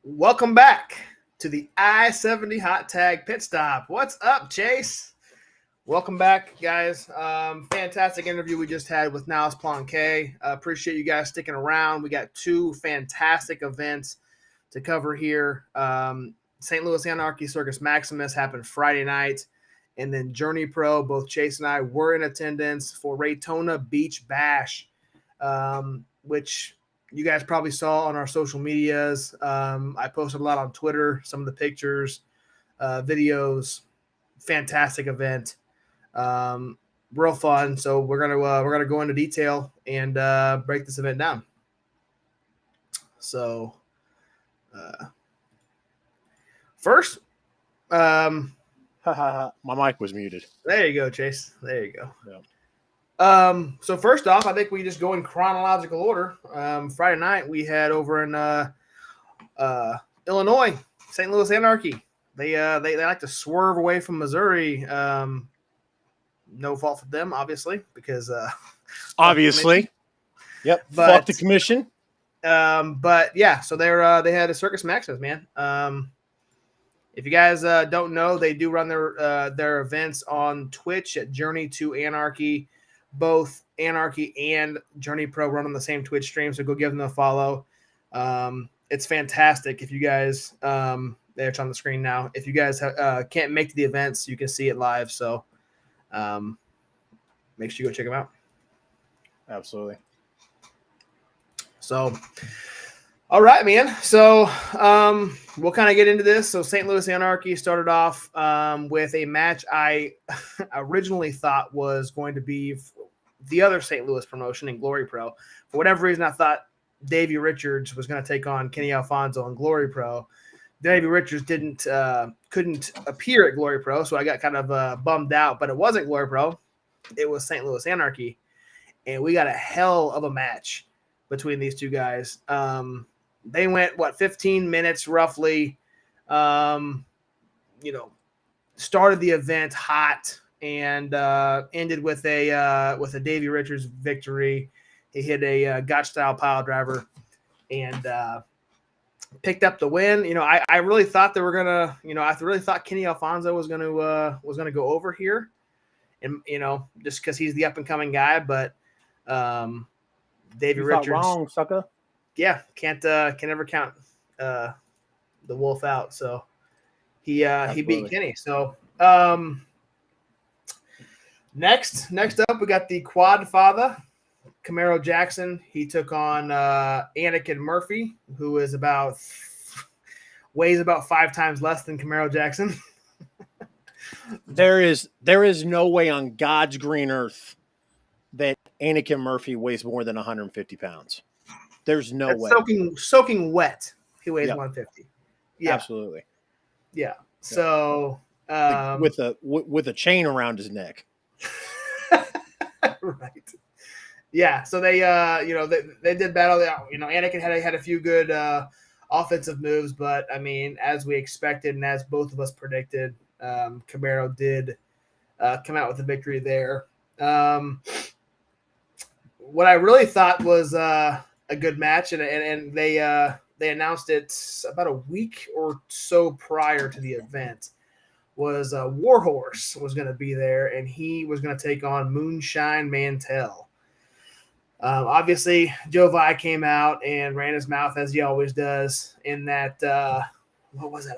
Welcome back to the I-70 Hot Tag Pit Stop. What's up, Chase? Welcome back, guys. Fantastic interview we just had with Niles Plonke. Appreciate you guys sticking around. We got two fantastic events to cover here. St. Louis Anarchy Circus Maximus happened Friday night, and then Journey Pro, both Chase and I were in attendance for Raytona Beach Bash, which you guys probably saw on our social medias. I posted a lot on Twitter, some of the pictures, videos. Fantastic event, real fun. So we're gonna go into detail and break this event down. So first, My mic was muted. there you go, Chase. There you go. Yeah. So first off, I think we just go in chronological order. Friday night we had over in Illinois, St. Louis Anarchy. They like to swerve away from Missouri. No fault for them, obviously, because Obviously. Yep. Fuck the commission. But yeah, so they had a Circus Maximus, man. If you guys don't know, they do run their events on Twitch at Journey to Anarchy. Both Anarchy and Journey Pro run on the same Twitch stream, so go give them a follow. It's fantastic. If you guys, it's on the screen now. If you guys can't make the events, you can see it live. So make sure you go check them out. Absolutely. So, all right, man. So we'll kind of get into this. So St. Louis Anarchy started off with a match I originally thought was going to be the other St. Louis promotion in Glory Pro. For whatever reason, I thought Davey Richards was going to take on Kenny Alfonso in Glory Pro. Davey Richards couldn't appear at Glory Pro, so I got kind of bummed out. But it wasn't Glory Pro; it was St. Louis Anarchy, and we got a hell of a match between these two guys. They went 15 minutes roughly. Started the event hot and ended with a Davey Richards victory. He hit a Gotch style pile driver and picked up the win. I really thought they were gonna. I really thought Kenny Alfonso was gonna go over here, and just because he's the up and coming guy. But Davey Richards, wrong, sucker. Yeah, can never count the wolf out. So he beat Kenny. So next up we got the Quad Father, Camaro Jackson. He took on Anakin Murphy, who is weighs about 5 times less than Camaro Jackson. There is no way on God's green earth that Anakin Murphy weighs more than 150 pounds. There's no way. Soaking wet. He weighs 150. Yeah, absolutely. Yeah. So with a chain around his neck. Right. Yeah. So they they did battle. Anakin had a few good offensive moves, but I mean, as we expected and as both of us predicted, Camaro did come out with a victory there. What I really thought was a good match, and they announced it about a week or so prior to the event, was Warhorse was going to be there, and he was going to take on Moonshine Mantell. Obviously, Joe Vi came out and ran his mouth as he always does in that, what was that,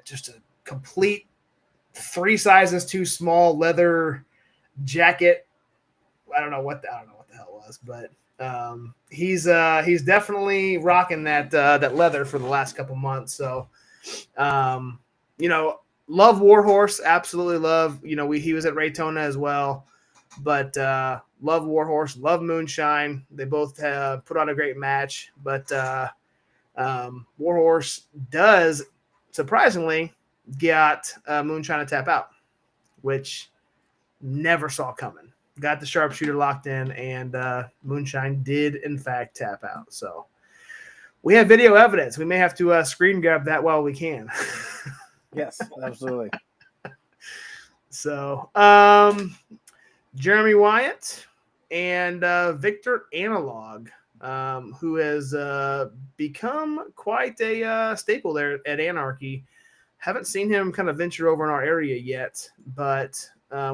just a complete 3 sizes too small leather jacket. I don't know what the hell it was, but he's definitely rocking that leather for the last couple months. So, love Warhorse, absolutely love. He was at Raytona as well, but love Warhorse, love Moonshine. They both put on a great match, but Warhorse does surprisingly got Moonshine to tap out, which never saw coming. Got the sharpshooter locked in, and Moonshine did, in fact, tap out. So we have video evidence. We may have to screen grab that while we can. Yes, absolutely. So Jeremy Wyatt and Victor Analog, who has become quite a staple there at Anarchy. Haven't seen him kind of venture over in our area yet, but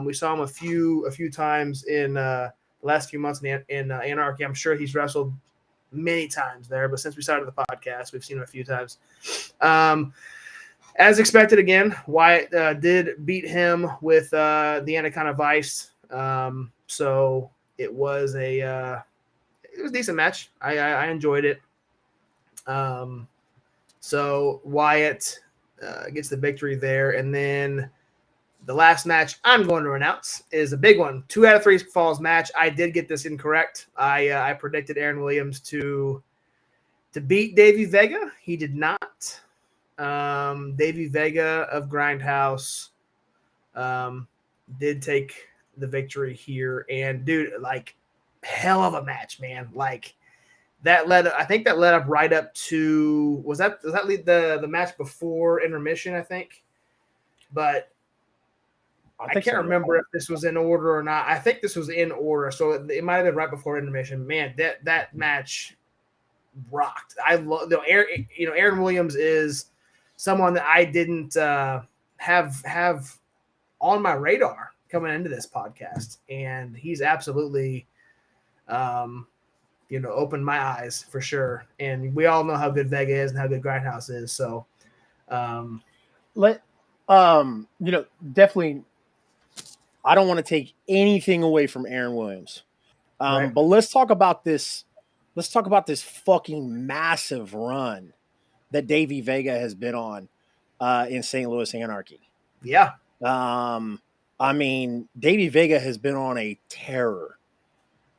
we saw him a few times in the last few months in Anarchy. I'm sure he's wrestled many times there, but since we started the podcast, we've seen him a few times. As expected, again, Wyatt did beat him with the Anaconda Vice. So it was a decent match. I enjoyed it. So Wyatt gets the victory there, and then the last match I'm going to announce is a big one. 2 out of 3 falls match. I did get this incorrect. I predicted Aaron Williams to beat Davey Vega. He did not. Davey Vega of Grindhouse did take the victory here, and dude, hell of a match, man. I think that led up right up to was that the match before intermission, I think. But I can't remember if this was in order or not. I think this was in order, so it might have been right before intermission. Man, that match rocked. I love Aaron Williams is someone that I didn't have on my radar coming into this podcast, and he's absolutely opened my eyes for sure. And we all know how good Vega is and how good Grindhouse is. So definitely I don't want to take anything away from Aaron Williams. Right. But let's talk about this fucking massive run that Davey Vega has been on in St. Louis Anarchy. Yeah. I mean, Davey Vega has been on a terror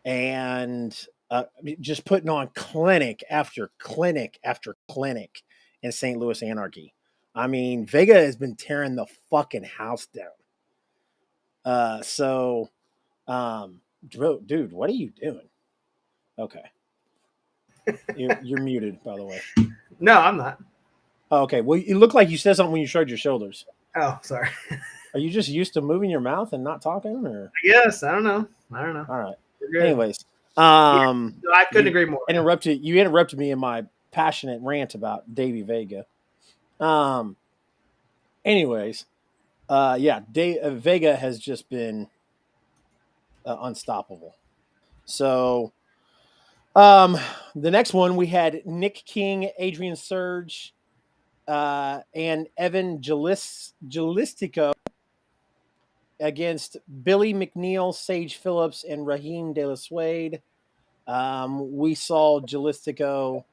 and just putting on clinic after clinic after clinic in St. Louis Anarchy. I mean, Vega has been tearing the fucking house down. Dude, what are you doing? Okay. You're muted, by the way. No, I'm not. Oh, okay. Well, you look like you said something when you shrugged your shoulders. Oh, sorry. Are you just used to moving your mouth and not talking, or? Yes, I don't know. All right. You're good. Anyways, No, I couldn't agree more. You interrupted me in my passionate rant about Davey Vega. Anyways, Vega has just been unstoppable. So, the next one we had Nick King, Adrian Surge, and Evan Jalistico against Billy McNeil, Sage Phillips, and Raheem De La Suede. We saw Jalistico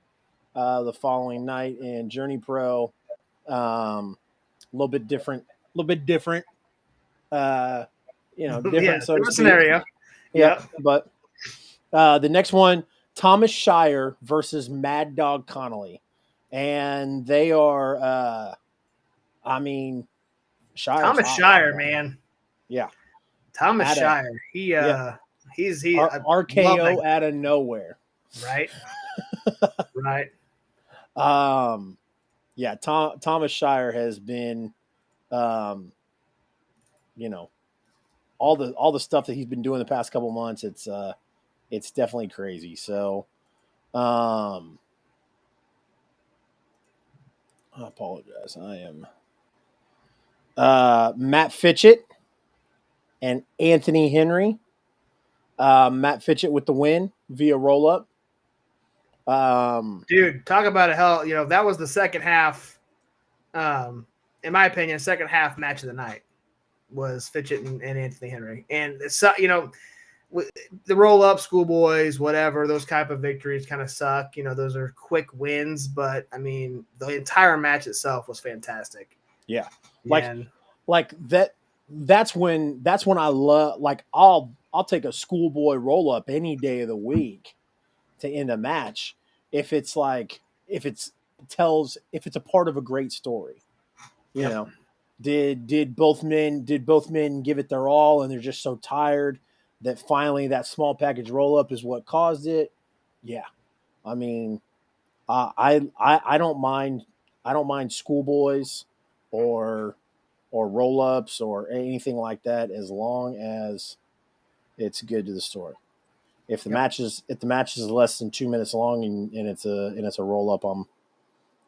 the following night in Journey Pro. A little bit different. Different, so to speak. Scenario. Yeah, but the next one, Thomas Shire versus Mad Dog Connolly, and they are. Thomas Shire, man. Yeah, Thomas Shire. He's RKO out of nowhere. Right. Right. Thomas Shire has been, all the stuff that he's been doing the past couple months. It's definitely crazy. So, I apologize. I am Matt Fitchett and Anthony Henry. Matt Fitchett with the win via roll up. Dude, talk about a hell. That was the second half. In my opinion, second half match of the night was Fitchett and Anthony Henry. And it's, the roll up, schoolboys, whatever, those type of victories kind of suck. Those are quick wins, but I mean, the entire match itself was fantastic. Yeah. Like that. That's when I love, like, I'll take a schoolboy roll up any day of the week to end a match. If it's a part of a great story, did both men give it their all and they're just so tired that finally that small package roll up is what caused it. Yeah. I mean, I don't mind schoolboys or roll ups or anything like that, as long as it's good to the story. If the match is less than 2 minutes long and it's a roll up,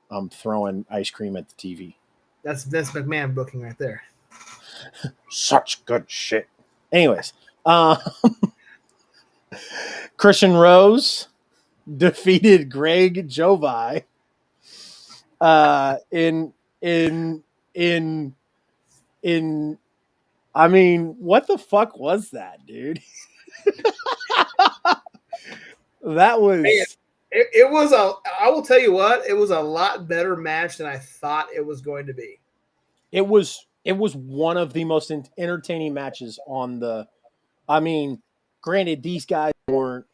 I'm throwing ice cream at the TV. That's Vince McMahon booking right there. Such good shit. Anyways, Christian Rose defeated Greg Jovi in I mean, what the fuck was that, dude? That was it was I will tell you what, it was a lot better match than I thought it was going to be. It was one of the most entertaining matches on the, I mean, granted, these guys weren't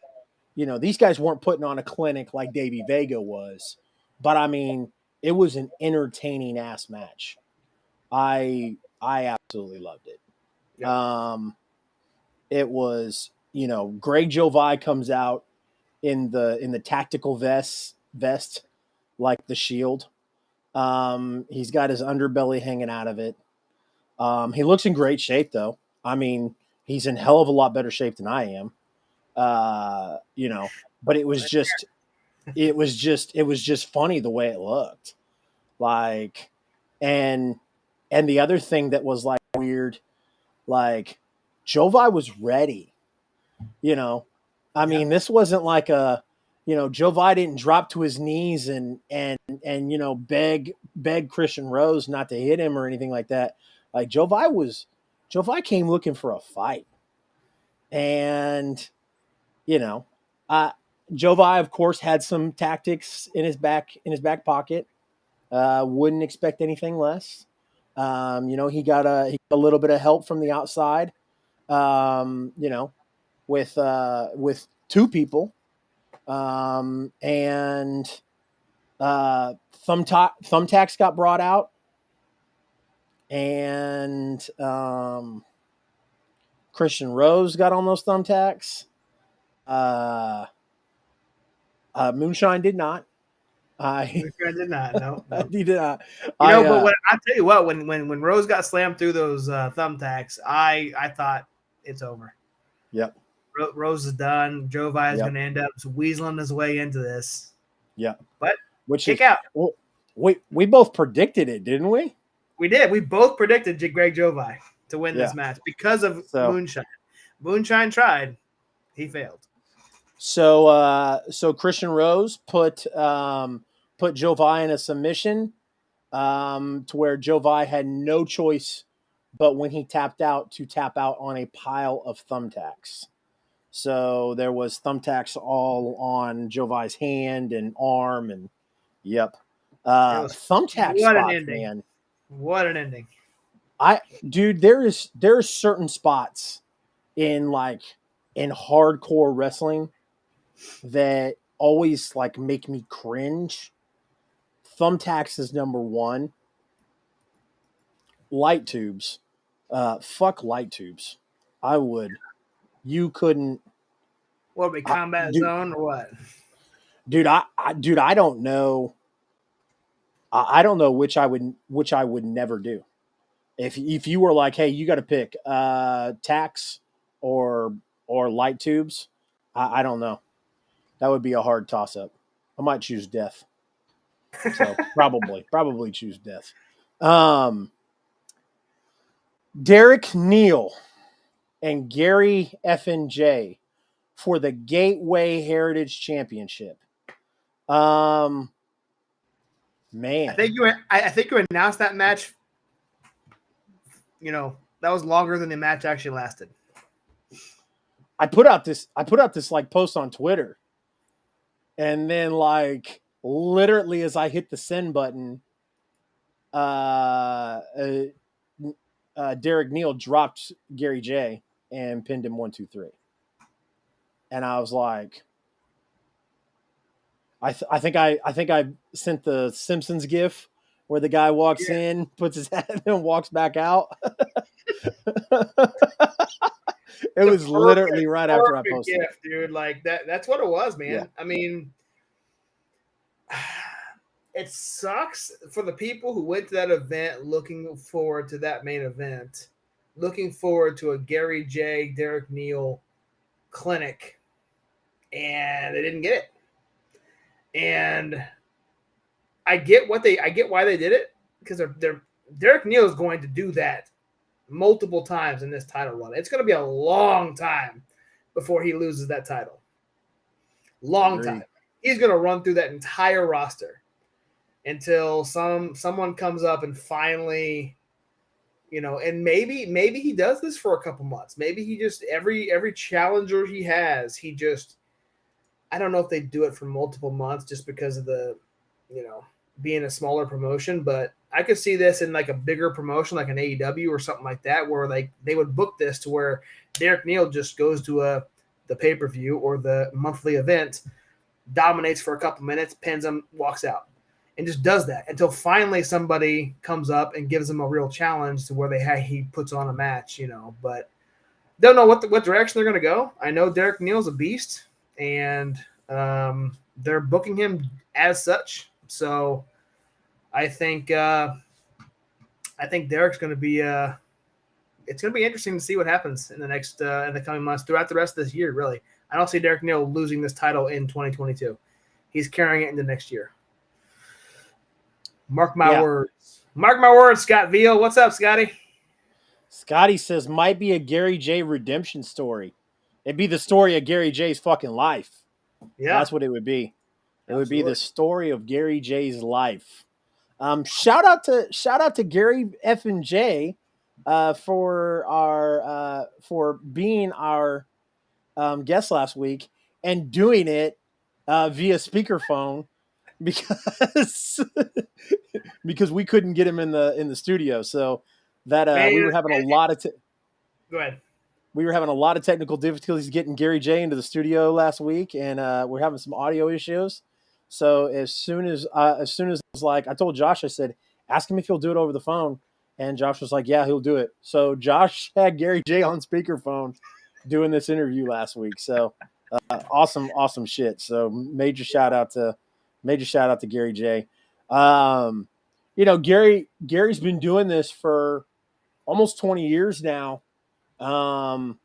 putting on a clinic like Davey Vega was, but I mean, it was an entertaining ass match. I absolutely loved it. Yep. It was, Greg Jovi comes out in the tactical vest like the Shield. He's got his underbelly hanging out of it. He looks in great shape though. I mean, he's in hell of a lot better shape than I am. But it was just funny the way it looked. Like, and the other thing that was like weird, like Jovi was ready, I mean, this wasn't like Jovi didn't drop to his knees and beg Christian Rose not to hit him or anything like that. Like Jovi came looking for a fight. And, Jovi, of course, had some tactics in his back pocket. Wouldn't expect anything less. He got a little bit of help from the outside. with two people, and thumbtacks got brought out, and Christian Rose got on those thumbtacks. Moonshine did not. I did not. No. He did not. But I'll tell you what, when Rose got slammed through those thumbtacks, I thought it's over. Yep. Rose is done. Jovi is Yep. going to end up weaseling his way into this. Yeah. But Which kick is, out. Well, we both predicted it, didn't we? We did. We both predicted Greg Jovi to win this match because of Moonshine. Moonshine tried. He failed. So Christian Rose put Jovi in a submission to where Jovi had no choice but when he tapped out to tap out on a pile of thumbtacks. So there was thumbtacks all on Jovi's hand and arm, and yep. Thumbtack spots, man. What an ending. There's certain spots in hardcore wrestling that always like make me cringe. Thumbtacks is number one. Light tubes. Fuck light tubes. You couldn't. What would be combat zone or what? Dude, I don't know. I don't know which I would never do. If you were like, hey, you got to pick tacks or light tubes, I don't know. That would be a hard toss up. I might choose death. So probably choose death. Derek Neal and Gary F&J for the Gateway Heritage Championship. Man, I think you announced that match. That was longer than the match actually lasted. I put out this like post on Twitter, and then like literally as I hit the send button, Derek Neal dropped Gary J and pinned him 1-2-3, and I was like, I think I sent the Simpsons gif where the guy walks in, puts his hat, and walks back out. It was literally right after I posted gift, dude. Like that's what it was, man. Yeah. I mean, it sucks for the people who went to that event looking forward to that main event, looking forward to a Gary J, Derek Neal clinic, and they didn't get it. And I get why they did it, because they're Derek Neal is going to do that multiple times in this title run. It's going to be a long time before he loses that title. Long time. He's going to run through that entire roster until someone comes up and finally, and maybe he does this for a couple months. Maybe he just every challenger he has, I don't know if they do it for multiple months just because of the, being a smaller promotion, but I could see this in like a bigger promotion, like an AEW or something like that, where like they would book this to where Derek Neal just goes to the pay-per-view or the monthly event, dominates for a couple minutes, pins him, walks out, and just does that until finally somebody comes up and gives him a real challenge to where he puts on a match, but don't know what direction they're going to go. I know Derek Neal's a beast, and they're booking him as such. So I think Derek's going to be it's going to be interesting to see what happens in the next in the coming months throughout the rest of this year. Really, I don't see Derek Neal losing this title in 2022. He's carrying it into next year. Mark my words. Mark my words, Scott Veal. What's up, Scotty? Scotty says might be a Gary J redemption story. It'd be the story of Gary J's fucking life. Yeah, that's what it would be. It would be the story of Gary J's life. Shout out to Gary F and J for being our guest last week and doing it via speakerphone because we couldn't get him in the studio. So that we were having a lot of go ahead. we were having a lot of technical difficulties getting Gary J into the studio last week, and we're having some audio issues. So as soon as I was like, I told Josh, I said, ask him if he'll do it over the phone, and Josh was like, yeah, he'll do it. So Josh had Gary J on speakerphone doing this interview last week. So awesome shit. So major shout out to Gary J. Gary's been doing this for almost 20 years now. And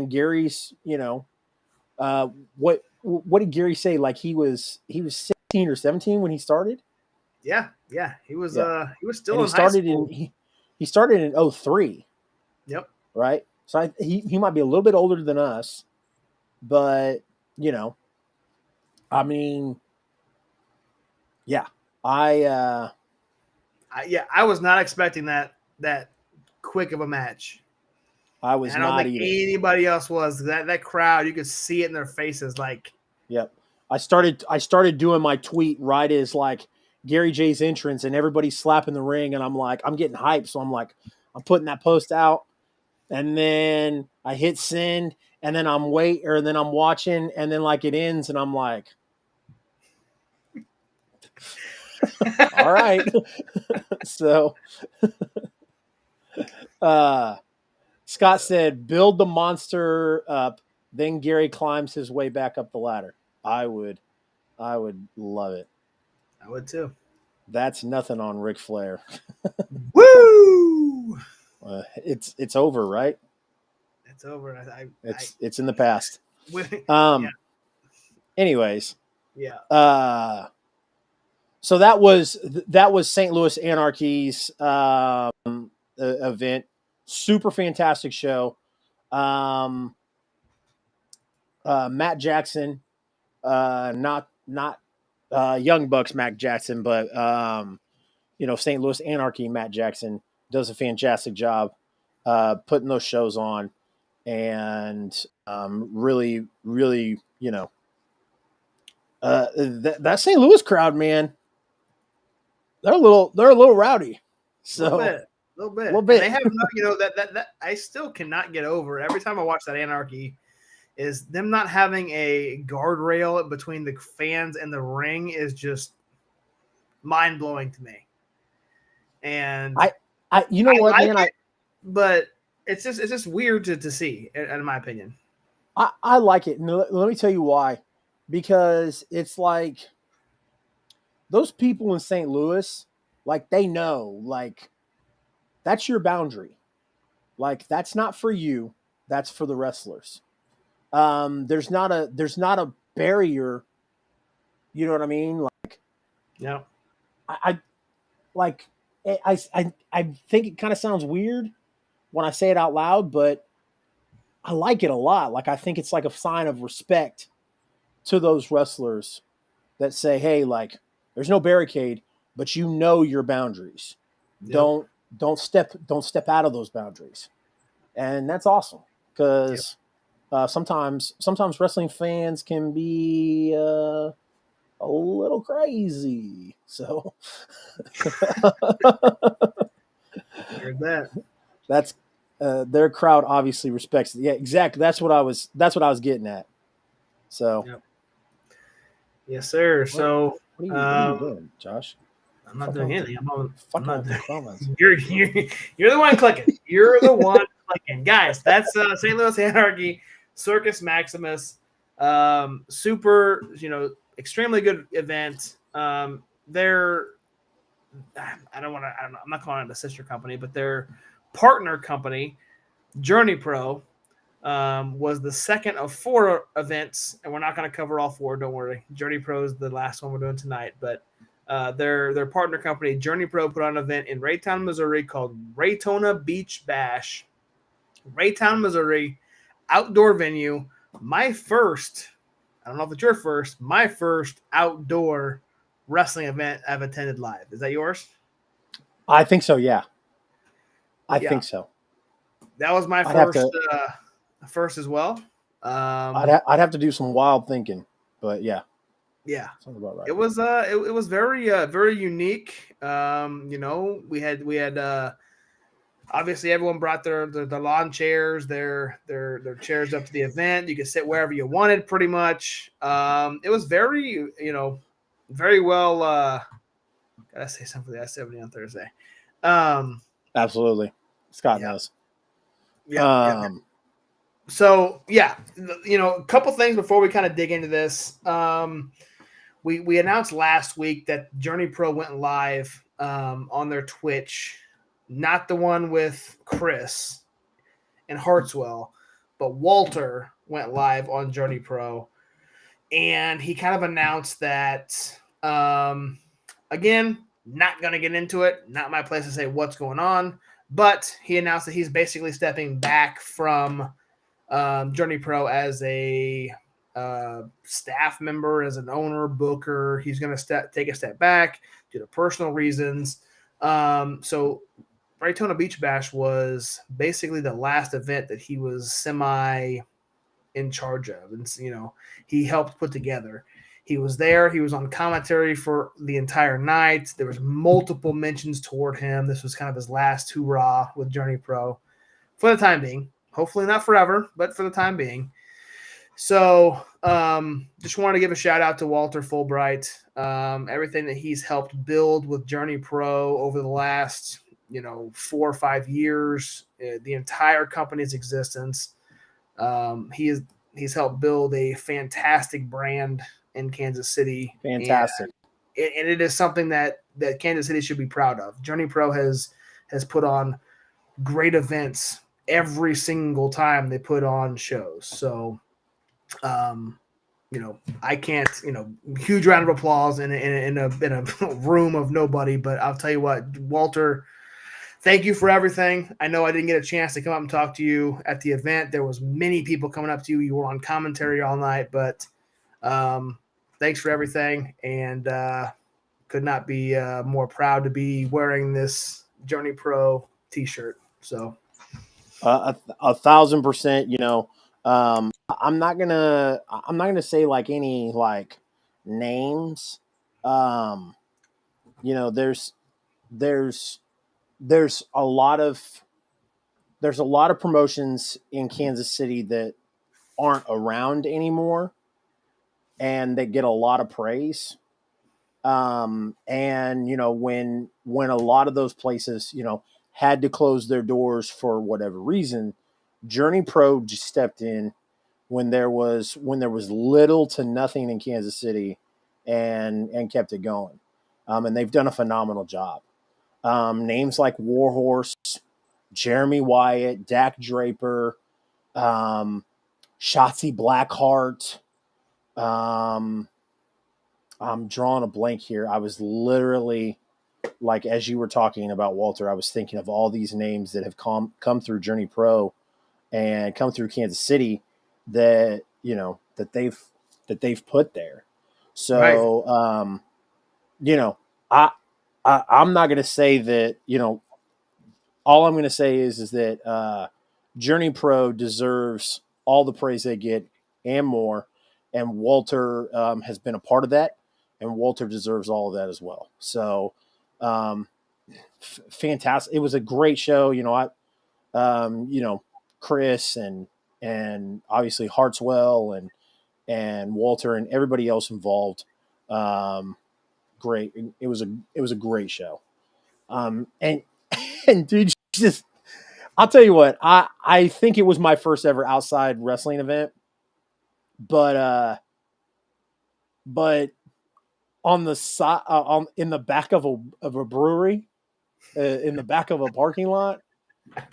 Gary's, what did Gary say? Like he was 16 or 17 when he started. Yeah. He was still and in high school. He started in 2003. Yep. Right. So he might be a little bit older than us, but I mean, yeah, I was not expecting that quick of a match. I was and I don't not think either. Anybody else was. That crowd, you could see it in their faces. Like, yep. I started doing my tweet right as like Gary J's entrance, and everybody's slapping the ring, and I'm like, I'm getting hyped, so I'm like, I'm putting that post out, and then I hit send, and then I'm watching, and then like it ends, and I'm like, all right. So, Scott said, build the monster up, then Gary climbs his way back up the ladder. I would love it. I would too. That's nothing on Ric Flair. Woo! It's over, right? It's over. It's in the past. Yeah. Anyways. Yeah. So that was St. Louis Anarchy's event. Super fantastic show. Matt Jackson, not Young Bucks Matt Jackson, but St. Louis Anarchy Matt Jackson does a fantastic job putting those shows on, and really that St. Louis crowd, man, they're a little rowdy. So a little bit. And they have that I still cannot get over. Every time I watch that Anarchy, is them not having a guardrail between the fans and the ring is just mind blowing to me. And but it's just weird to see, in my opinion. I like it. And let me tell you why. Because it's like those people in St. Louis, like they know, like that's your boundary. Like that's not for you. That's for the wrestlers. There's not a barrier. You know what I mean? Like, yeah. I think it kind of sounds weird when I say it out loud, but I like it a lot. Like I think it's like a sign of respect to those wrestlers that say, hey, like there's no barricade, but you know your boundaries. Yep. Don't step out of those boundaries. And that's awesome because sometimes wrestling fans can be a little crazy. So heard that. That's their crowd obviously respects it. Yeah, exactly. That's what I was getting at. So yep. Yes, sir. So what are you doing, Josh? I'm not doing anything. I'm not doing comments. You're the one clicking. You're the one clicking. Guys, that's St. Louis Anarchy, Circus Maximus. Super, extremely good event. I'm not calling it a sister company, but their partner company, Journey Pro, was the second of 4 events, and we're not going to cover all 4. Don't worry. Journey Pro is the last one we're doing tonight, but their partner company, Journey Pro, put on an event in Raytown, Missouri called Raytona Beach Bash. Raytown, Missouri, outdoor venue. My first outdoor wrestling event I've attended live. Is that yours? I think so, yeah. I think so. That was my first as well. I'd have to do some wild thinking, but yeah. Yeah. Sounds about right. It was very very unique. We had Obviously, everyone brought their lawn chairs, their chairs up to the event. You could sit wherever you wanted, pretty much. It was very, very well. Gotta say something for the I-70 on Thursday. Absolutely, Scott Yeah. knows. Yeah. So yeah, a couple things before we kind of dig into this. We announced last week that Journey Pro went live on their Twitch, not the one with Chris and Hartswell, but Walter went live on Journey Pro, and he kind of announced that. Again, not going to get into it. Not my place to say what's going on, but he announced that he's basically stepping back from Journey Pro as a staff member, as an owner, booker. He's going to take a step back due to personal reasons. So Daytona Beach Bash was basically the last event that he was semi in charge of, and he helped put together. He was there. He was on commentary for the entire night. There was multiple mentions toward him. This was kind of his last hoorah with Journey Pro for the time being. Hopefully not forever, but for the time being. So just wanted to give a shout out to Walter Fulbright. Everything that he's helped build with Journey Pro over the last 4 or 5 years, the entire company's existence. He's helped build a fantastic brand in Kansas City. Fantastic. And it is something that Kansas City should be proud of. Journey Pro has put on great events every single time they put on shows. So, I can't, huge round of applause in a room of nobody, but I'll tell you what, Walter, thank you for everything. I know I didn't get a chance to come up and talk to you at the event. There was many people coming up to you. You were on commentary all night, but thanks for everything. And could not be more proud to be wearing this Journey Pro t-shirt. So 1,000%, I'm not gonna say like any like names. There's a lot of promotions in Kansas City that aren't around anymore and they get a lot of praise. And when a lot of those places, had to close their doors for whatever reason, Journey Pro just stepped in when there was little to nothing in Kansas City and kept it going. And they've done a phenomenal job. Names like Warhorse, Jeremy Wyatt, Dak Draper, Shotzi Blackheart. I'm drawing a blank here. I was literally, like, as you were talking about Walter, I was thinking of all these names that have come through Journey Pro and come through Kansas City that they've put there. So, right. I'm not going to say that, all I'm going to say is that Journey Pro deserves all the praise they get and more. And Walter has been a part of that, and Walter deserves all of that as well. So, fantastic. It was a great show. Chris and obviously Hartswell and Walter and everybody else involved. Great. It was a great show. And dude, I'll tell you what, I think it was my first ever outside wrestling event, but on the side, in the back of a brewery, in the back of a parking lot,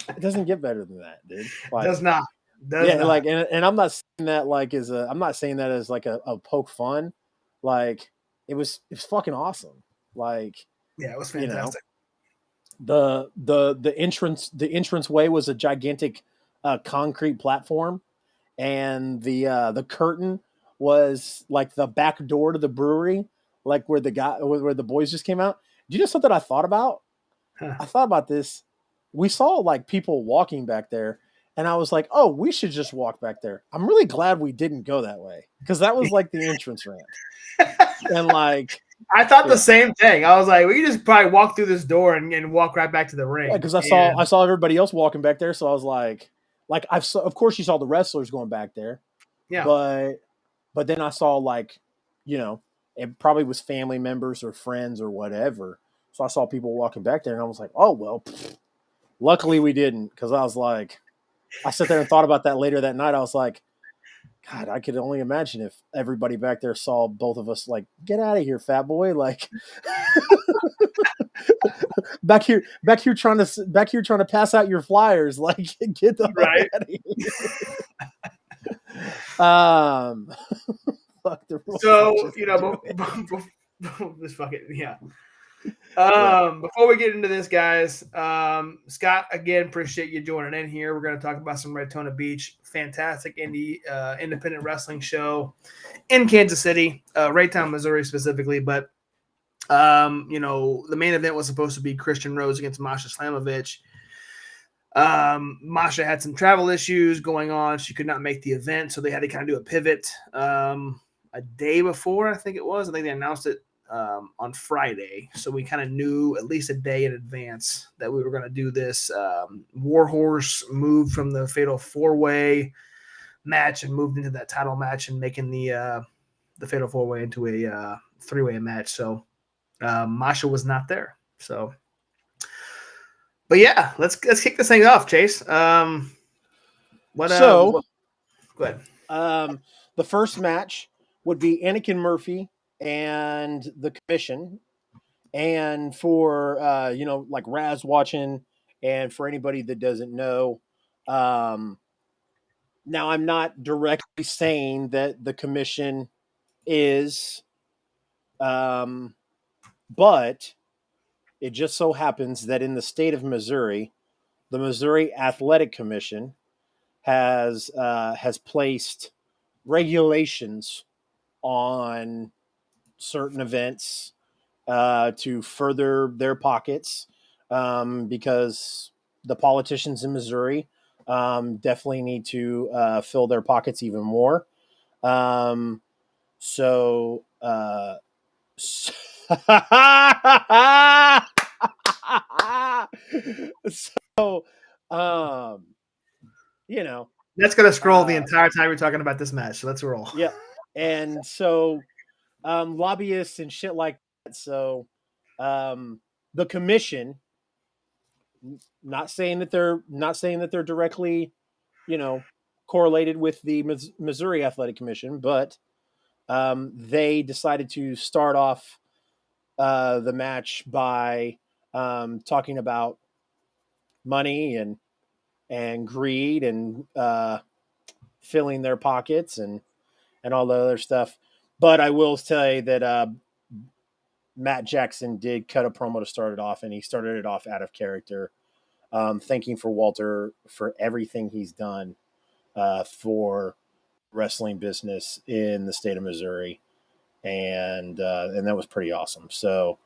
it doesn't get better than that, dude. Like, does not. Like, and I'm not saying that like I'm not saying that as like a poke fun. Like, it was fucking awesome. Like, yeah, it was fantastic. The entrance way was a gigantic concrete platform, and the curtain was like the back door to the brewery, like where the boys just came out. Do you know something I thought about? I thought about this. We saw like people walking back there, and I was like, oh, we should just walk back there. I'm really glad we didn't go that way, because that was like the entrance ramp. And like, I thought the same thing. I was like, we could just probably walk through this door and walk right back to the ring. Yeah, because I saw everybody else walking back there, so I was like of course you saw the wrestlers going back there, yeah. but then I saw like, it probably was family members or friends or whatever. So I saw people walking back there, and I was like, oh well. Luckily we didn't, because I was like, I sat there and thought about that later that night. I was like, God, I could only imagine if everybody back there saw both of us like, get out of here, fat boy. Like back here trying to pass out your flyers. Like, get the right out of here. Fuck the rules. So, just fuck it. Yeah. Before we get into this, guys, Scott, again, appreciate you joining in here. We're going to talk about some Daytona Beach, fantastic independent wrestling show in Kansas City, Raytown, Missouri specifically. But, the main event was supposed to be Christian Rose against Masha Slamovich. Masha had some travel issues going on. She could not make the event, so they had to kind of do a pivot a day before, I think it was. I think they announced it on Friday, so we kind of knew at least a day in advance that we were going to do this. Warhorse moved from the Fatal 4-Way match and moved into that title match and making the Fatal 4-Way into a 3-way match. So Masha was not there. So, but yeah, let's kick this thing off, Chase. Go ahead. The first match would be Anakin Murphy and the Commission. And for like Raz watching, and for anybody that doesn't know, now I'm not directly saying that the Commission is, but it just so happens that in the state of Missouri, the Missouri Athletic Commission has placed regulations on certain events to further their pockets, because the politicians in Missouri definitely need to fill their pockets even more. So That's going to scroll the entire time we're talking about this match. So let's roll. Yeah. And so lobbyists and shit like that. So the Commission, not saying that they're directly, correlated with the Missouri Athletic Commission, but they decided to start off the match by talking about money and greed and filling their pockets and all the other stuff. But I will say that Matt Jackson did cut a promo to start it off, and he started it off out of character, thanking for Walter for everything he's done for wrestling business in the state of Missouri, and that was pretty awesome. So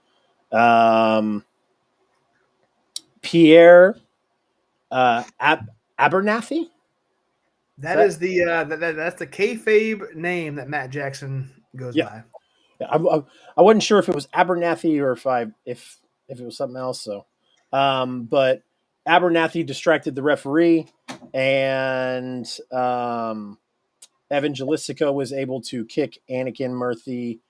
Pierre Abernathy. That's the kayfabe name that Matt Jackson goes by. Yeah, I wasn't sure if it was Abernathy or if it was something else. So, but Abernathy distracted the referee, and Evan Jalistico was able to kick Anakin Murphy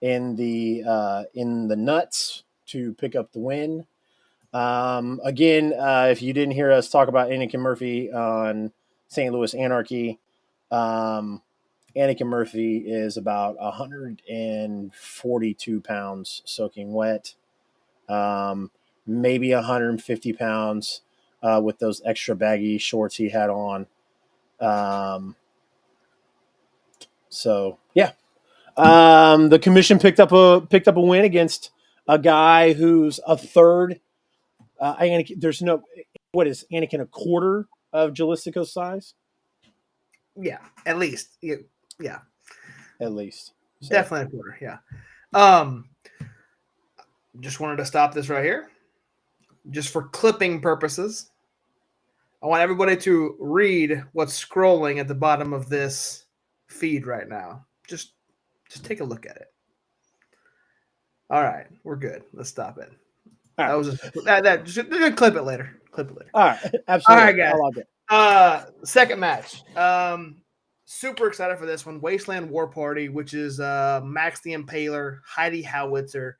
in the nuts to pick up the win. Again, if you didn't hear us talk about Anakin Murphy on St. Louis Anarchy, Anakin Murphy is about 142 pounds soaking wet, maybe 150 pounds with those extra baggy shorts he had on. So yeah, the Commission picked up a win against a guy who's a third. Anakin, what is Anakin, a quarter of Jalistico's size? Yeah, at least. Yeah. At least. So. Definitely a quarter, yeah. Just wanted to stop this right here. Just for clipping purposes. I want everybody to read what's scrolling at the bottom of this feed right now. Just take a look at it. All right, we're good. Let's stop it. All That right. was just clip it later. Clip it later. All right, All absolutely. right, guys. I like it. Second match. Super excited for this one. Wasteland War Party, which is Max the Impaler, Heidi Howitzer.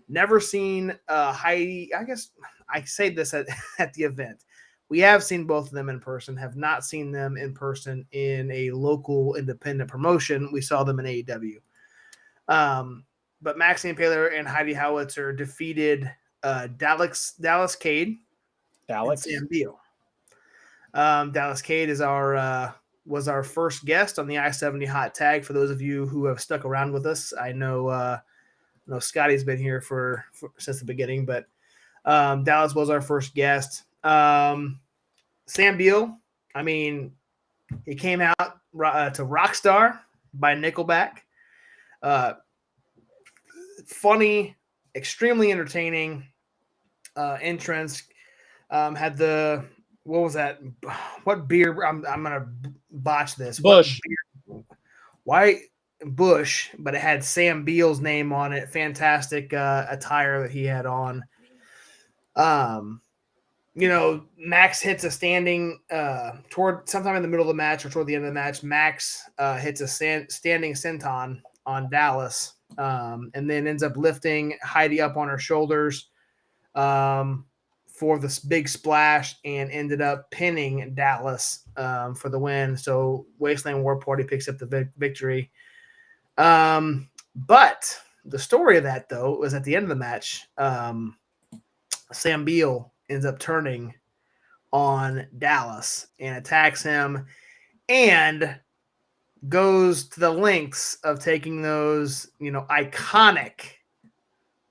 Never seen Heidi. I guess I say this at the event. We have seen both of them in person. Have not seen them in person in a local independent promotion. We saw them in AEW. But Max the Impaler and Heidi Howitzer defeated Dallas Cade Alex. and Sam Beal. Dallas Cade is was our first guest on the I-70 Hot Tag. For those of you who have stuck around with us, I know Scotty's been here for since the beginning, but Dallas was our first guest. Sam Beal, I mean, he came out to Rockstar by Nickelback. Funny, extremely entertaining entrance. Had the what was that? What beer? I'm gonna botch this. Bush. Why Bush? But it had Sam Beal's name on it. Fantastic attire that he had on. Max hits a standing toward sometime in the middle of the match or toward the end of the match. Max hits a standing senton on Dallas, and then ends up lifting Heidi up on her shoulders for this big splash and ended up pinning Dallas for the win. So Wasteland War Party picks up the victory. But the story of that, though, was at the end of the match, Sam Beal ends up turning on Dallas and attacks him and goes to the lengths of taking those, iconic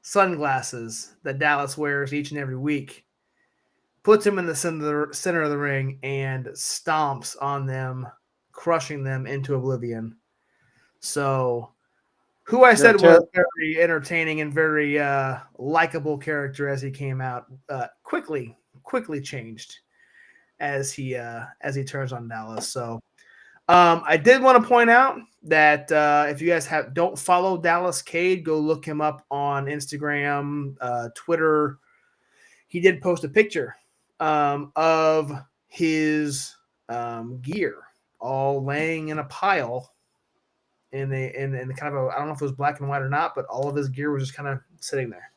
sunglasses that Dallas wears each and every week, puts him in the center of the ring and stomps on them, crushing them into oblivion. So who I said was very entertaining and very likable character as he came out, quickly changed as he turns on Dallas. So I did want to point out that if you guys don't follow Dallas Cade, go look him up on Instagram, Twitter. He did post a picture of his gear all laying in a pile in kind of a, I don't know if it was black and white or not, but all of his gear was just kind of sitting there.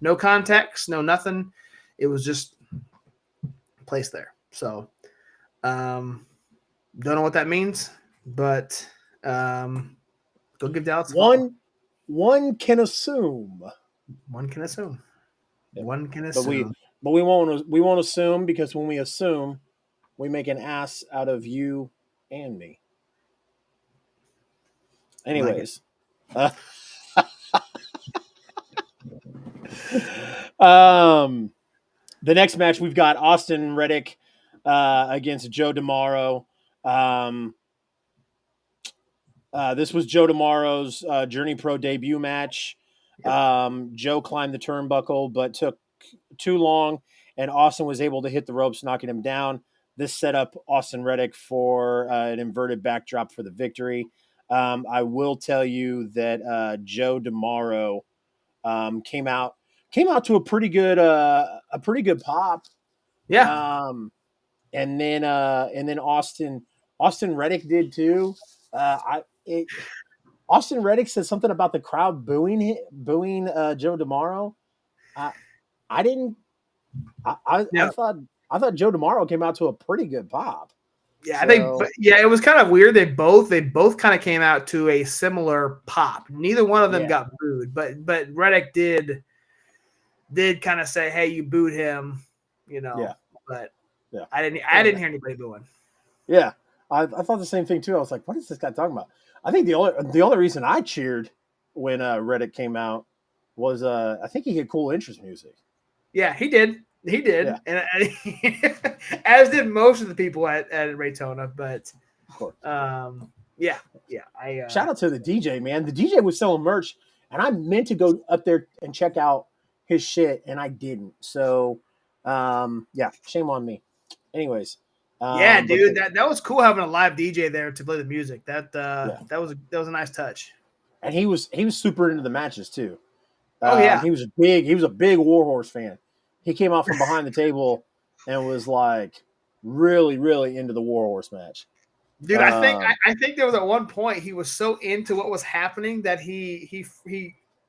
No context, no nothing. It was just placed there. So don't know what that means, but go give Dallas a call. One can assume. One can assume. Yeah. One can assume. But we won't assume, because when we assume, we make an ass out of you and me. Anyways, the next match we've got Austin Reddick against Joe DeMauro. This was Joe DeMauro's Journey Pro debut match. Joe climbed the turnbuckle, but took too long, and Austin was able to hit the ropes, knocking him down. This set up Austin Reddick for an inverted backdrop for the victory. I will tell you that Joe DeMauro came out to a pretty good pop. Yeah. And then Austin Reddick did too. Austin Reddick said something about the crowd booing Joe DeMauro. I thought Joe DeMauro came out to a pretty good pop. Yeah, it was kind of weird. They both kind of came out to a similar pop. Neither one of them got booed, but Reddick did kind of say, "Hey, you booed him," Yeah. But yeah, I didn't hear anybody booing. Yeah, I thought the same thing too. I was like, "What is this guy talking about?" I think the only reason I cheered when Reddick came out was I think he had cool entrance music. Yeah, he did. He did, Yeah. And as did most of the people at Raytona. But of course, yeah. Shout out to the DJ, man. The DJ was selling merch, and I meant to go up there and check out his shit, and I didn't. So, shame on me. Anyways, dude, that was cool having a live DJ there to play the music. That was a nice touch. And he was super into the matches too. Oh, yeah. He was a big Warhorse fan. He came out from behind the table and was like really, really into the Warhorse match. Dude, I think there was at one point he was so into what was happening that he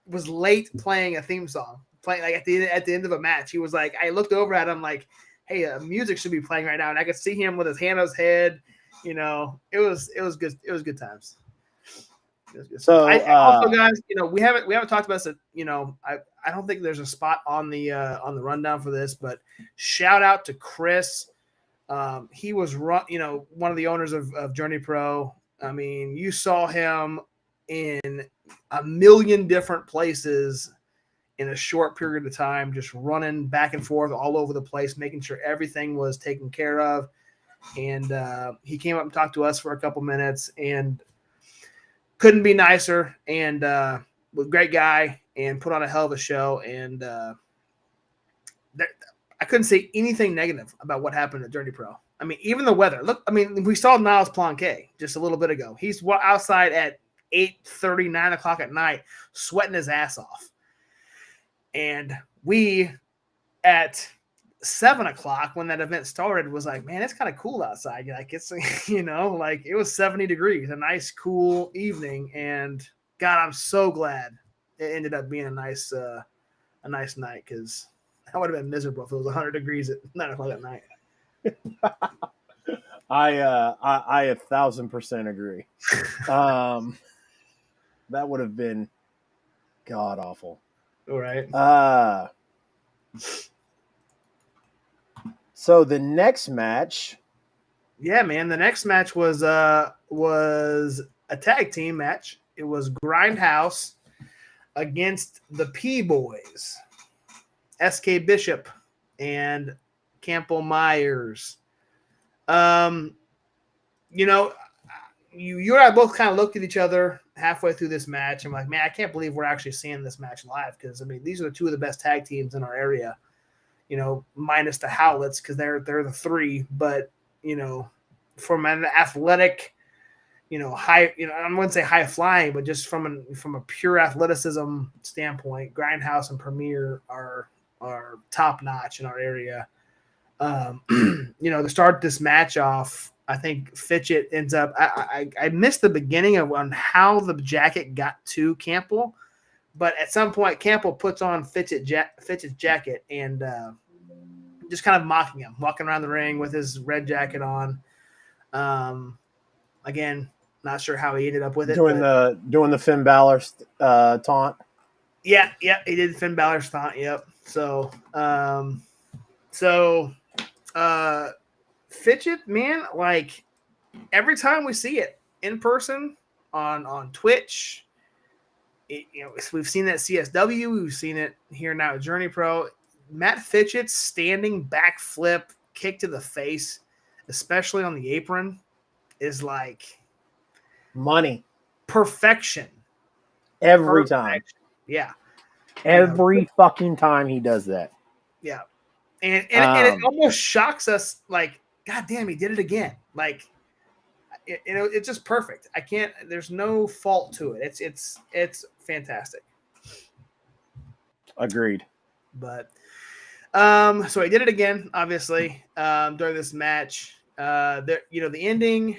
was late playing a theme song, playing like at the end of a match. He was like, I looked over at him like, hey, music should be playing right now, and I could see him with his hand on his head. You know, it was good. It was good times. So also, guys, you know, we haven't talked about this. You know, I don't think there's a spot on the rundown for this, but shout out to Chris. He was one of the owners of Journey Pro. I mean, you saw him in a million different places in a short period of time, just running back and forth all over the place, making sure everything was taken care of. And he came up and talked to us for a couple minutes and couldn't be nicer, and was a great guy and put on a hell of a show. And I couldn't say anything negative about what happened at Journey Pro. I mean, even the weather. Look, I mean, we saw Niles Plonke just a little bit ago. He's outside at 8:30, 9 o'clock at night, sweating his ass off. And we, at 7 o'clock when that event started, was like, man, it's kind of cool outside. Like, it's, you know, like it was 70 degrees, a nice, cool evening. And God, I'm so glad it ended up being a nice night, because that would have been miserable if it was 100 degrees at 9 o'clock at night. I 1,000% agree. That would have been god awful. All right. So the next match. Yeah, man. The next match was a tag team match. It was Grindhouse against the P Boys, SK Bishop and Campbell Myers. You know, you and I both kind of looked at each other halfway through this match. I'm like, man, I can't believe we're actually seeing this match live, because I mean, these are two of the best tag teams in our area. You know, minus the Howlets, because they're the three. But you know, from an athletic, you know, high, you know, I wouldn't say high flying, but just from a pure athleticism standpoint, Grindhouse and Premier are top notch in our area. You know, to start this match off, I think Fitchett ends up. I missed the beginning of on how the jacket got to Campbell, but at some point Campbell puts on Fitchett's jacket and just kind of mocking him, walking around the ring with his red jacket on. Again, not sure how he ended up with it. Doing the Finn Balor taunt. Yeah, he did Finn Balor's taunt. Yep. So, Fitchett, man, like every time we see it in person on Twitch, you know, we've seen that at CSW, we've seen it here now at Journey Pro. Matt Fitchett's standing backflip kick to the face, especially on the apron, is like money. Perfection. Every time. Yeah. Every fucking time he does that. Yeah. And it almost shocks us, like, God damn, he did it again. Like, it's just perfect. I can't. There's no fault to it. It's fantastic. Agreed. But so he did it again, obviously, during this match. The ending,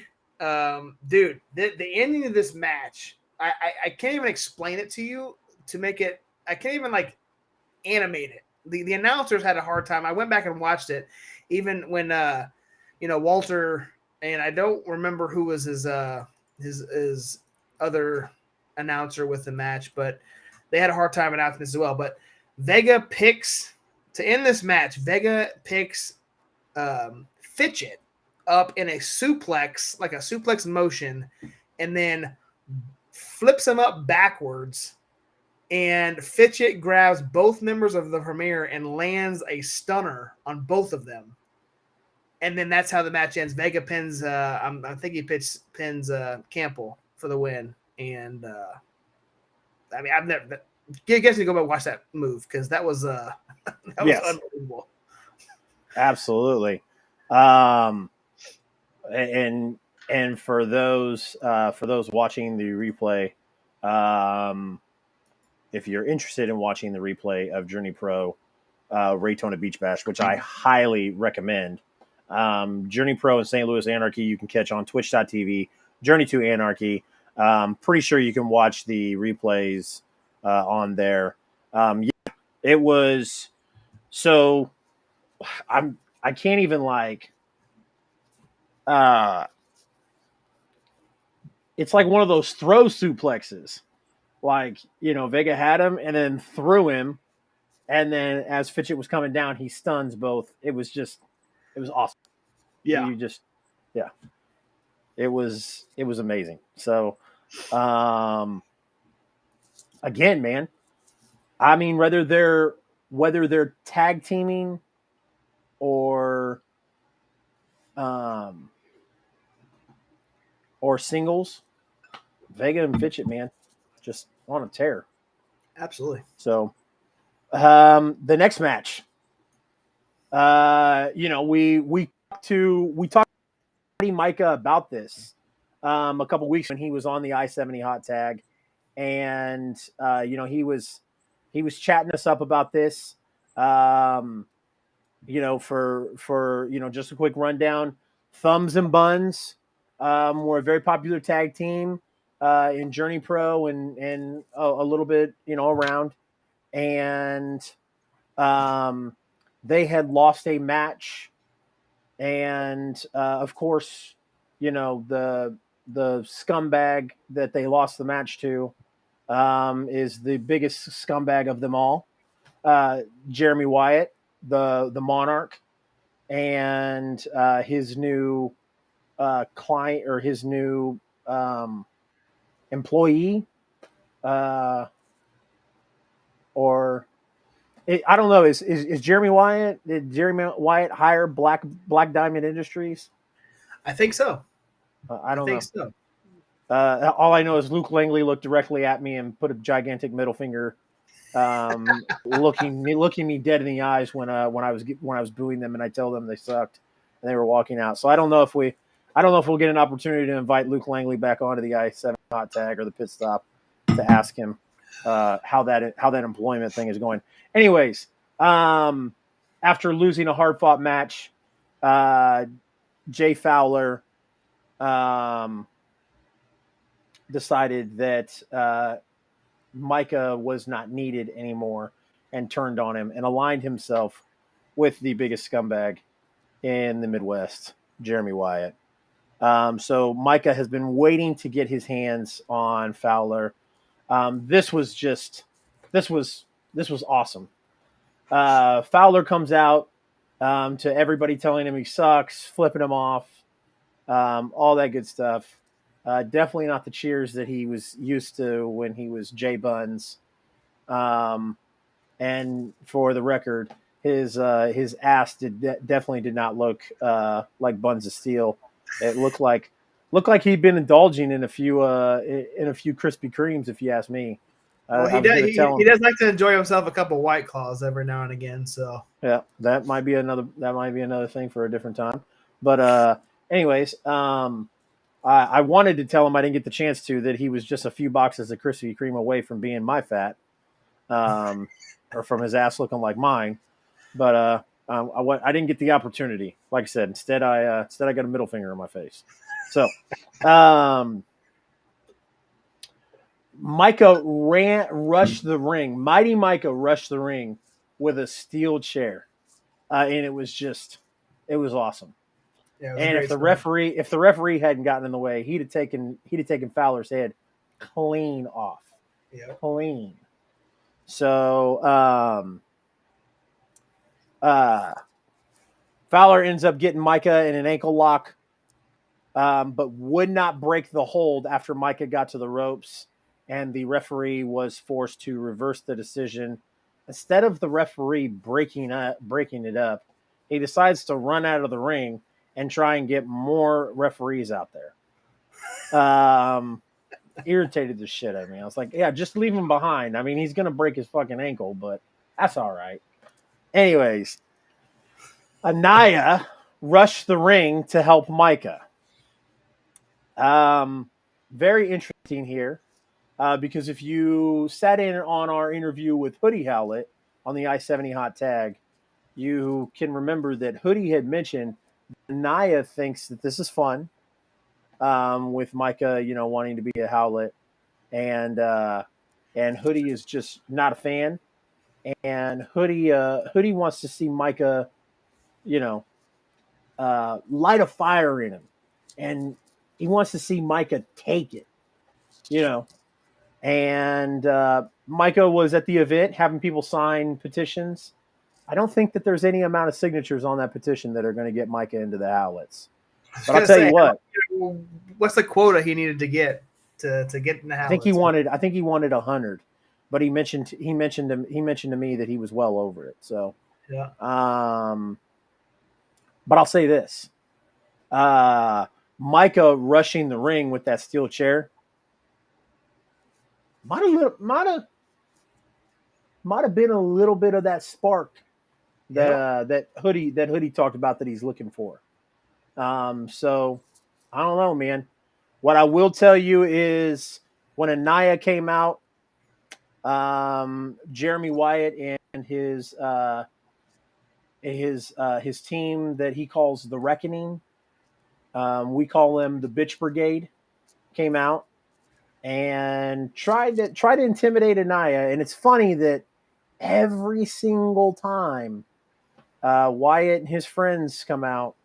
dude. The ending of this match, I can't even explain it to you to make it. I can't even like animate it. The announcers had a hard time. I went back and watched it, even when Walter, and I don't remember who was his other announcer with the match, but they had a hard time announcing this as well. But Vega picks to end this match. Vega picks Fitchett up in a suplex, like a suplex motion, and then flips him up backwards. And Fitchett grabs both members of the Premier and lands a stunner on both of them. And then that's how the match ends. Vega pins, I think he pins Campbell for the win. And I mean, I've never. You guys need to go back and watch that move, because that was was unbelievable. Absolutely. And for those watching the replay, if you're interested in watching the replay of Journey Pro Raytona Beach Bash, which I highly recommend. Journey Pro and St. Louis Anarchy you can catch on twitch.tv. Journey to Anarchy. Pretty sure you can watch the replays on there. Yeah, it was so. I can't even like. It's like one of those throw suplexes. Like, Vega had him and then threw him. And then as Fitchett was coming down, he stuns both. It was awesome. Yeah. It was amazing. So, again, man, I mean, whether they're tag teaming or singles, Vega and Fitchett, man, just on a tear. Absolutely. So, the next match, we talked to Micah about this a couple weeks when he was on the I-70 hot tag, and he was chatting us up about this. For just a quick rundown, Thumbs and Buns were a very popular tag team in Journey Pro and a little bit around, and they had lost a match, and of course, the scumbag that they lost the match to is the biggest scumbag of them all, Jeremy Wyatt, the Monarch, and his new client, or his new employee, I don't know. Is Jeremy Wyatt? Did Jeremy Wyatt hire Black Diamond Industries? I think so. I don't know. So. All I know is Luke Langley looked directly at me and put a gigantic middle finger, looking me dead in the eyes when I was booing them, and I told them they sucked and they were walking out. So I don't know if we'll get an opportunity to invite Luke Langley back onto the I-7 hot tag or the pit stop to ask him how that employment thing is going. Anyways, after losing a hard-fought match, Jay Fowler decided that Micah was not needed anymore and turned on him and aligned himself with the biggest scumbag in the Midwest, Jeremy Wyatt. So Micah has been waiting to get his hands on Fowler. This was awesome. Fowler comes out to everybody telling him he sucks, flipping him off, all that good stuff. Definitely not the cheers that he was used to when he was Jay Buns. And for the record, his ass definitely did not look like Buns of Steel. It looked like he'd been indulging in a few Krispy Kremes, if you ask me. He does like to enjoy himself a couple White Claws every now and again. So yeah, that might be another thing for a different time. But anyways, I wanted to tell him, I didn't get the chance to, that he was just a few boxes of Krispy Kreme away from being my fat, or from his ass looking like mine. But I didn't get the opportunity. Like I said, instead I got a middle finger in my face. So, Micah rushed the ring. Mighty Micah rushed the ring with a steel chair, and it was awesome. yeah, And if the referee hadn't gotten in the way, he'd have taken Fowler's head clean off. Yeah. Clean. So Fowler ends up getting Micah in an ankle lock, but would not break the hold after Micah got to the ropes, and the referee was forced to reverse the decision. Instead of the referee breaking it up, he decides to run out of the ring and try and get more referees out there. Irritated the shit out of me. I was like, yeah, just leave him behind. I mean, he's going to break his fucking ankle, but that's all right. Anyways, Anaya rushed the ring to help Micah. Very interesting here. because if you sat in on our interview with Hoodie Howlett on the I-70 hot tag, you can remember that Hoodie had mentioned Naya thinks that this is fun, with Micah, wanting to be a Howlett, and Hoodie is just not a fan, and Hoodie wants to see Micah, light a fire in him, and he wants to see Micah take it, And Micah was at the event having people sign petitions. I don't think that there's any amount of signatures on that petition that are going to get Micah into the Howlets. But I'll tell you what. What's the quota he needed to get to get in the Howlets? I think he wanted 100, but he mentioned to me that he was well over it. So yeah. But I'll say this: Micah rushing the ring with that steel chair might have been a little bit of that spark that Hoodie talked about that he's looking for. So I don't know, man. What I will tell you is when Anaya came out, Jeremy Wyatt and his team that he calls the Reckoning, we call them the Bitch Brigade, came out and tried to intimidate Anaya. And it's funny that every single time Wyatt and his friends come out,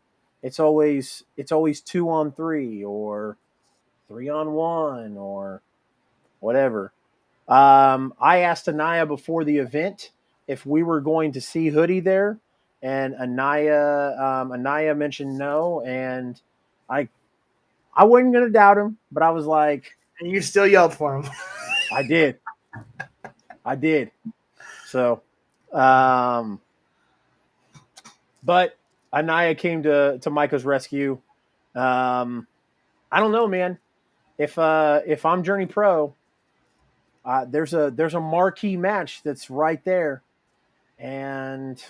it's always 2-on-3 or 3-on-1 or whatever. I asked Anaya before the event if we were going to see Hoodie there, and Anaya mentioned no, and I wasn't going to doubt him, but I was like, and you still yelled for him. I did. So, but Anaya came to Micah's rescue. I don't know, man. If I'm Journey Pro, there's a marquee match that's right there, and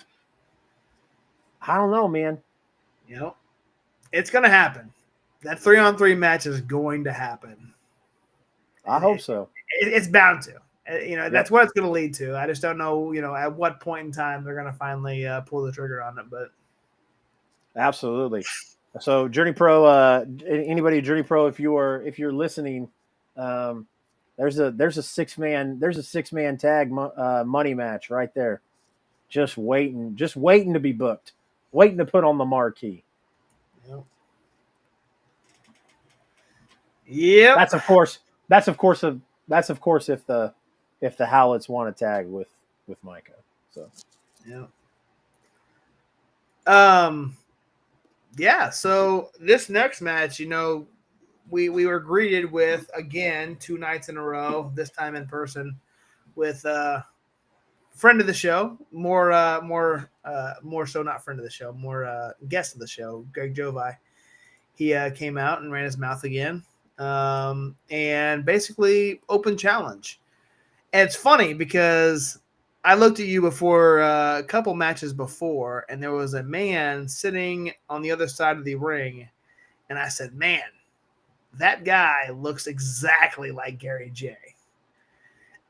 I don't know, man. It's gonna happen. That 3-on-3 match is going to happen. I hope so. It's bound to. That's what it's going to lead to. I just don't know, at what point in time they're going to finally pull the trigger on it. But absolutely. So Journey Pro, anybody Journey Pro, if you're listening, there's a six-man tag money match right there, just waiting to be booked, waiting to put on the marquee. Yeah. That's of course if the Howlets want to tag with Micah. So yeah. So this next match, we were greeted with, again, 2 nights in a row, this time in person, with friend of the show, more so not friend of the show, more guest of the show, Greg Jovi. He came out and ran his mouth again. And basically open challenge. And it's funny because I looked at you before a couple matches before, and there was a man sitting on the other side of the ring, and I said, man, that guy looks exactly like Gary J.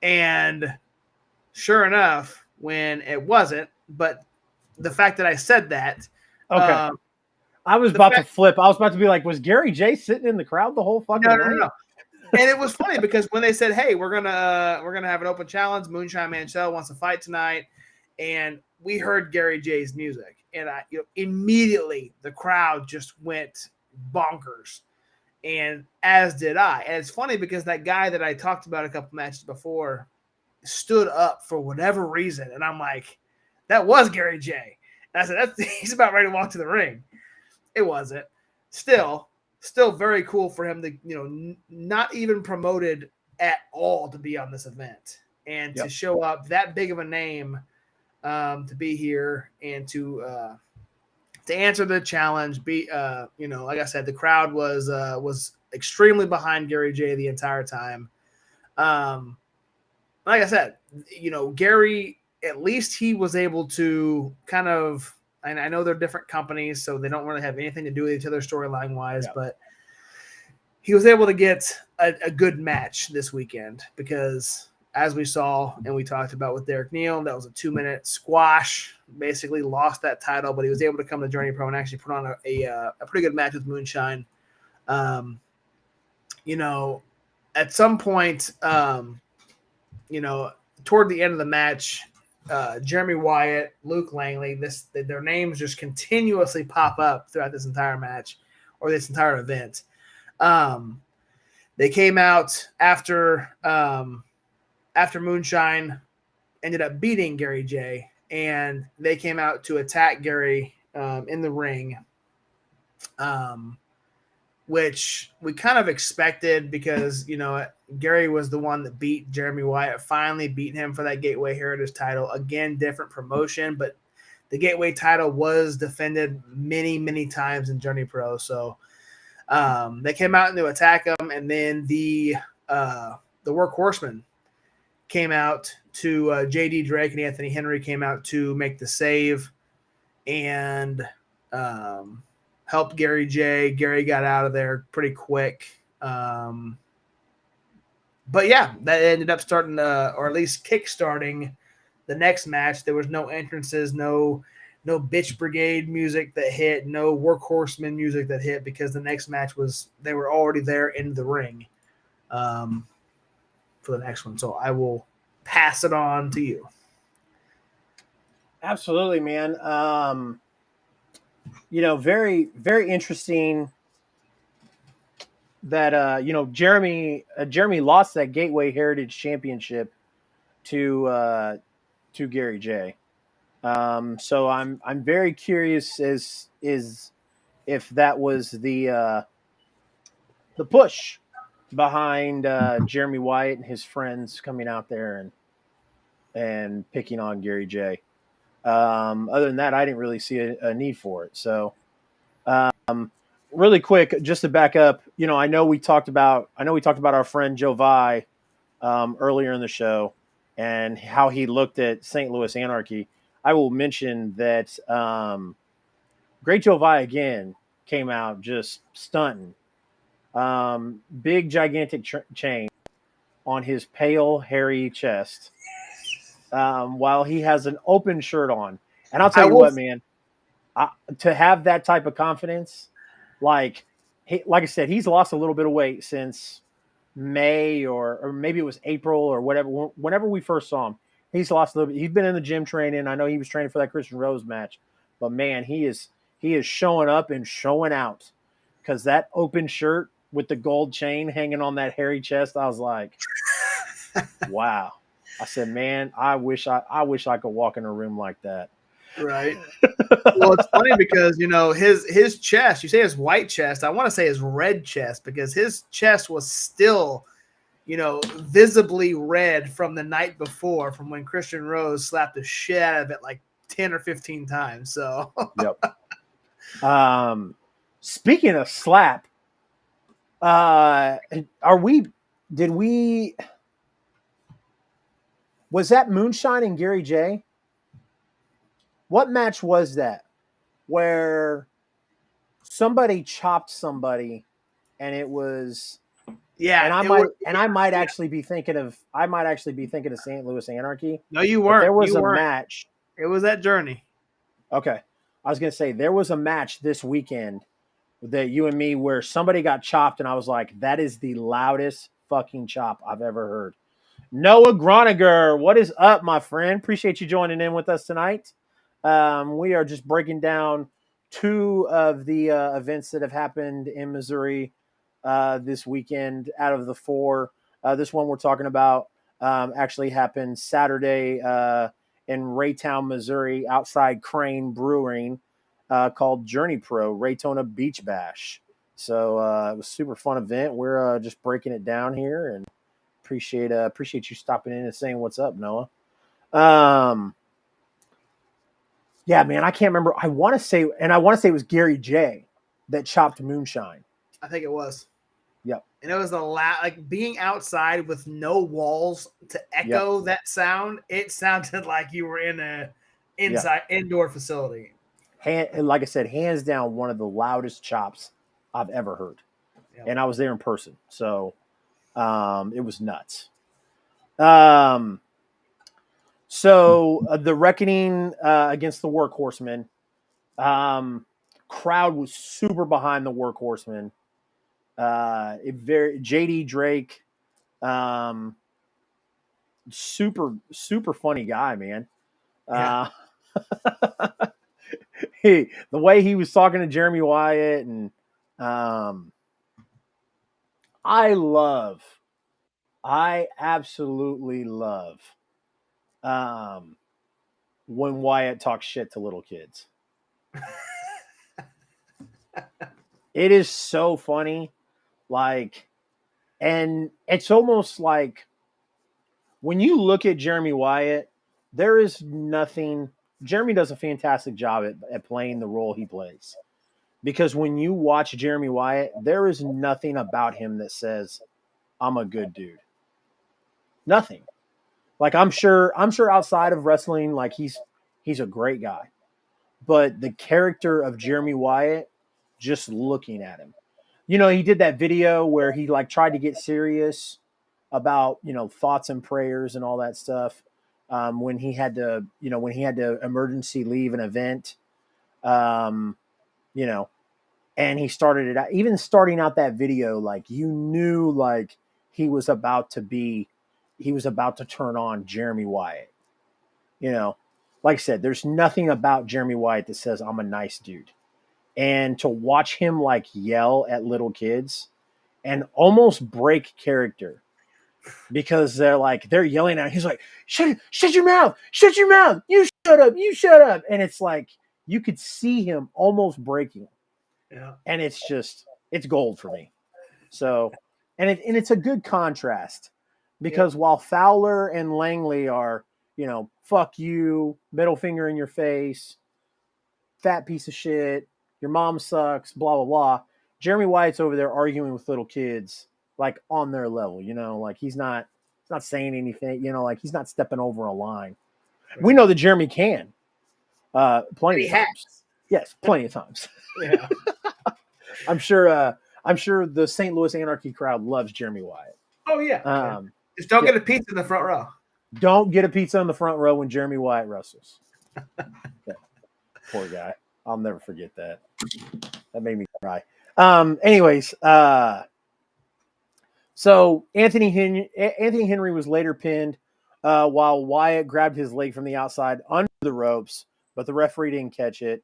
And sure enough, when it wasn't, but the fact that I said that, okay. I was about to flip. I was about to be like, was Gary J sitting in the crowd the whole fucking night? No. And it was funny because when they said, hey, we're gonna have an open challenge, Moonshine Manchell wants to fight tonight, and we heard Gary J's music, and immediately the crowd just went bonkers, and as did I. And it's funny because that guy that I talked about a couple matches before stood up for whatever reason, and I'm like, that was Gary J. And I said, he's about ready to walk to the ring. It wasn't. Still very cool for him to, not even promoted at all to be on this event and to show up that big of a name, to be here and to answer the challenge. Like I said, the crowd was extremely behind Gary J the entire time. Like I said, Gary, at least he was able to kind of, and I know they're different companies, so they don't really have anything to do with each other storyline wise, but he was able to get a good match this weekend because, as we saw and we talked about with Derek Neal, that was a 2-minute squash. Basically lost that title, but he was able to come to Journey Pro and actually put on a pretty good match with Moonshine. You know, at some point, you know, toward the end of the match, Jeremy Wyatt, Luke Langley, their names just continuously pop up throughout this entire match or this entire event. They came out after Moonshine ended up beating Gary J, and they came out to attack Gary in the ring, which we kind of expected because, you know, Gary was the one that beat Jeremy Wyatt, finally beat him for that Gateway Heritage title. Again, different promotion, but the Gateway title was defended many, many times in Journey Pro. So they came out to attack him, and then the Workhorsemen came out to JD Drake and Anthony Henry came out to make the save and helped Gary J. Gary got out of there pretty quick. But yeah, that ended up starting or at least kick-starting the next match. There was no entrances, no Bitch Brigade music that hit, no Workhorsemen music that hit, because the next match they were already there in the ring for the next one. So I will pass it on to you. Absolutely, man. You know, very, very interesting that Jeremy lost that Gateway Heritage Championship to Gary J. So I'm very curious as if that was the push behind Jeremy Wyatt and his friends coming out there and picking on Gary J. Other than that, I didn't really see a need for it. So, really quick, just to back up, you know, I know we talked about our friend Joe Vi earlier in the show and how he looked at St. Louis Anarchy. I will mention that Great Joe Vi again came out just stunting. Big gigantic chain on his pale hairy chest. While he has an open shirt on. And I'll tell you what, man, to have that type of confidence, like I said, he's lost a little bit of weight since May or maybe it was April or whatever. Whenever we first saw him, he's lost a little bit. He's been in the gym training. I know he was training for that Christian Rose match, but man, he is showing up and showing out because that open shirt with the gold chain hanging on that hairy chest, I was like, wow. I said, man, I wish I could walk in a room like that. Right. Well, it's funny because, you know, his chest, you say his white chest, I want to say his red chest because his chest was still, you know, visibly red from the night before, from when Christian Rose slapped the shit out of it like 10 or 15 times. So, yep. Speaking of slap, was that Moonshine and Gary J? What match was that where somebody chopped somebody and it was yeah, and I might actually be thinking of St. Louis Anarchy. No, you weren't. There was a match. It was that Journey. Okay. I was going to say there was a match this weekend that you and me where somebody got chopped and I was like, that is the loudest fucking chop I've ever heard. Noah Groniger, what is up, my friend? Appreciate you joining in with us tonight. We are just breaking down two of the events that have happened in Missouri this weekend out of the four. This one we're talking about actually happened Saturday in Raytown, Missouri, outside Crane Brewing, called Journey Pro Raytona Beach Bash. So it was a super fun event. We're just breaking it down here and appreciate you stopping in and saying what's up, Noah. Yeah, man, I can't remember. I want to say it was Gary J that chopped Moonshine. I think it was. Yep. And it was like being outside with no walls to echo that sound. It sounded like you were in a indoor facility. Like I said, hands down, one of the loudest chops I've ever heard. Yep. and I was there in person, so it was nuts. So the reckoning against the Workhorsemen, crowd was super behind the Workhorsemen. JD Drake, super funny guy, man. Yeah. The way he was talking to Jeremy Wyatt, and I absolutely love when Wyatt talks shit to little kids. It is so funny. Like, and it's almost like when you look at Jeremy Wyatt, there is nothing. Jeremy does a fantastic job at playing the role he plays. Because when you watch Jeremy Wyatt, there is nothing about him that says, I'm a good dude. Nothing. Like I'm sure outside of wrestling, like he's a great guy. But the character of Jeremy Wyatt, just looking at him. You know, he did that video where he like tried to get serious about, you know, thoughts and prayers and all that stuff. When he had to emergency leave an event. You know, and he started it out, even starting out that video, like you knew like he was about to turn on Jeremy Wyatt. You know, like I said, there's nothing about Jeremy Wyatt that says I'm a nice dude. And to watch him like yell at little kids and almost break character because they're yelling at him. He's like, shut your mouth, you shut up. And it's like, you could see him almost breaking. Yeah. And it's gold for me. So, and it's a good contrast because while Fowler and Langley are, you know, fuck you, middle finger in your face, fat piece of shit, your mom sucks, blah, blah, blah. Jeremy Wyatt's over there arguing with little kids, like on their level, you know, like he's not saying anything, you know, like he's not stepping over a line. Right. We know that Jeremy can, plenty of times. Yes, plenty of times. Yeah. I'm sure the St. Louis Anarchy crowd loves Jeremy Wyatt. Oh yeah. Just don't get a pizza in the front row. Don't get a pizza in the front row when Jeremy Wyatt wrestles. Yeah. Poor guy. I'll never forget that. That made me cry. Anyways, so Anthony Henry was later pinned while Wyatt grabbed his leg from the outside under the ropes, but the referee didn't catch it.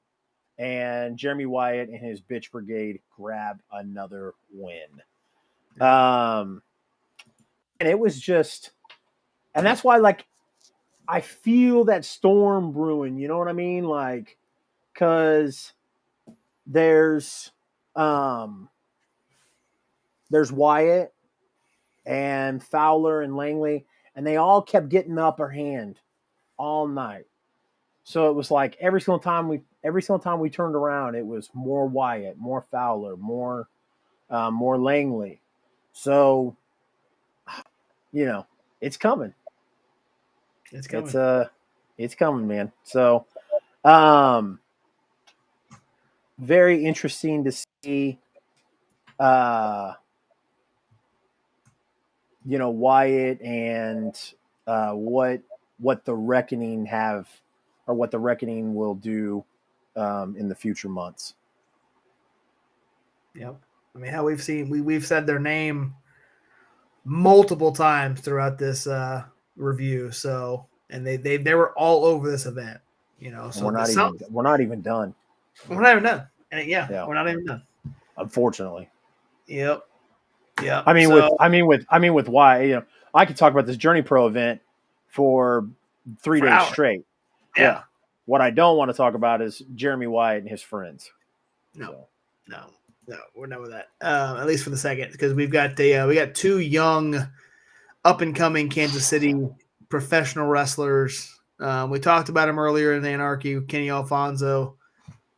And Jeremy Wyatt and his bitch brigade grabbed another win. And it was just, and that's why, like, I feel that storm brewing, you know what I mean? Like, cause there's Wyatt and Fowler and Langley, and they all kept getting the upper hand all night. So it was like every single time we turned around, it was more Wyatt, more Fowler, more Langley. So, you know, it's coming. It's coming. It's coming, man. So, very interesting to see, you know, Wyatt and what the Reckoning have, or what the Reckoning will do in the future months. Yep. I mean, how we've said their name multiple times throughout this review. So, and they were all over this event, you know. So we're not even done. We're not even done. And we're not even done. Unfortunately. Yep. Yeah. I mean, with Wyatt, you know, I could talk about this Journey Pro event for 3 days hours. straight. Yeah. What I don't want to talk about is Jeremy Wyatt and his friends. No, we're done with that. At least for the second, because we got 2 young, up and coming Kansas City professional wrestlers. We talked about him earlier in the Anarchy, Kenny Alfonso,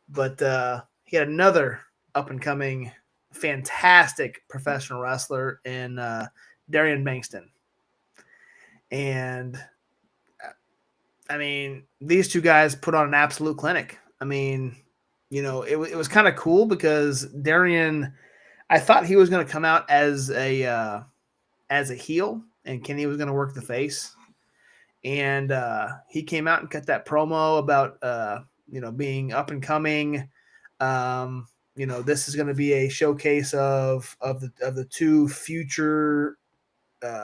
but he had another up and coming, fantastic professional wrestler in Darian Bankston, and I mean, these 2 guys put on an absolute clinic. I mean, you know, it was kind of cool because Darian, I thought he was going to come out as a heel, and Kenny was going to work the face. And he came out and cut that promo about being up and coming. This is going to be a showcase of the two future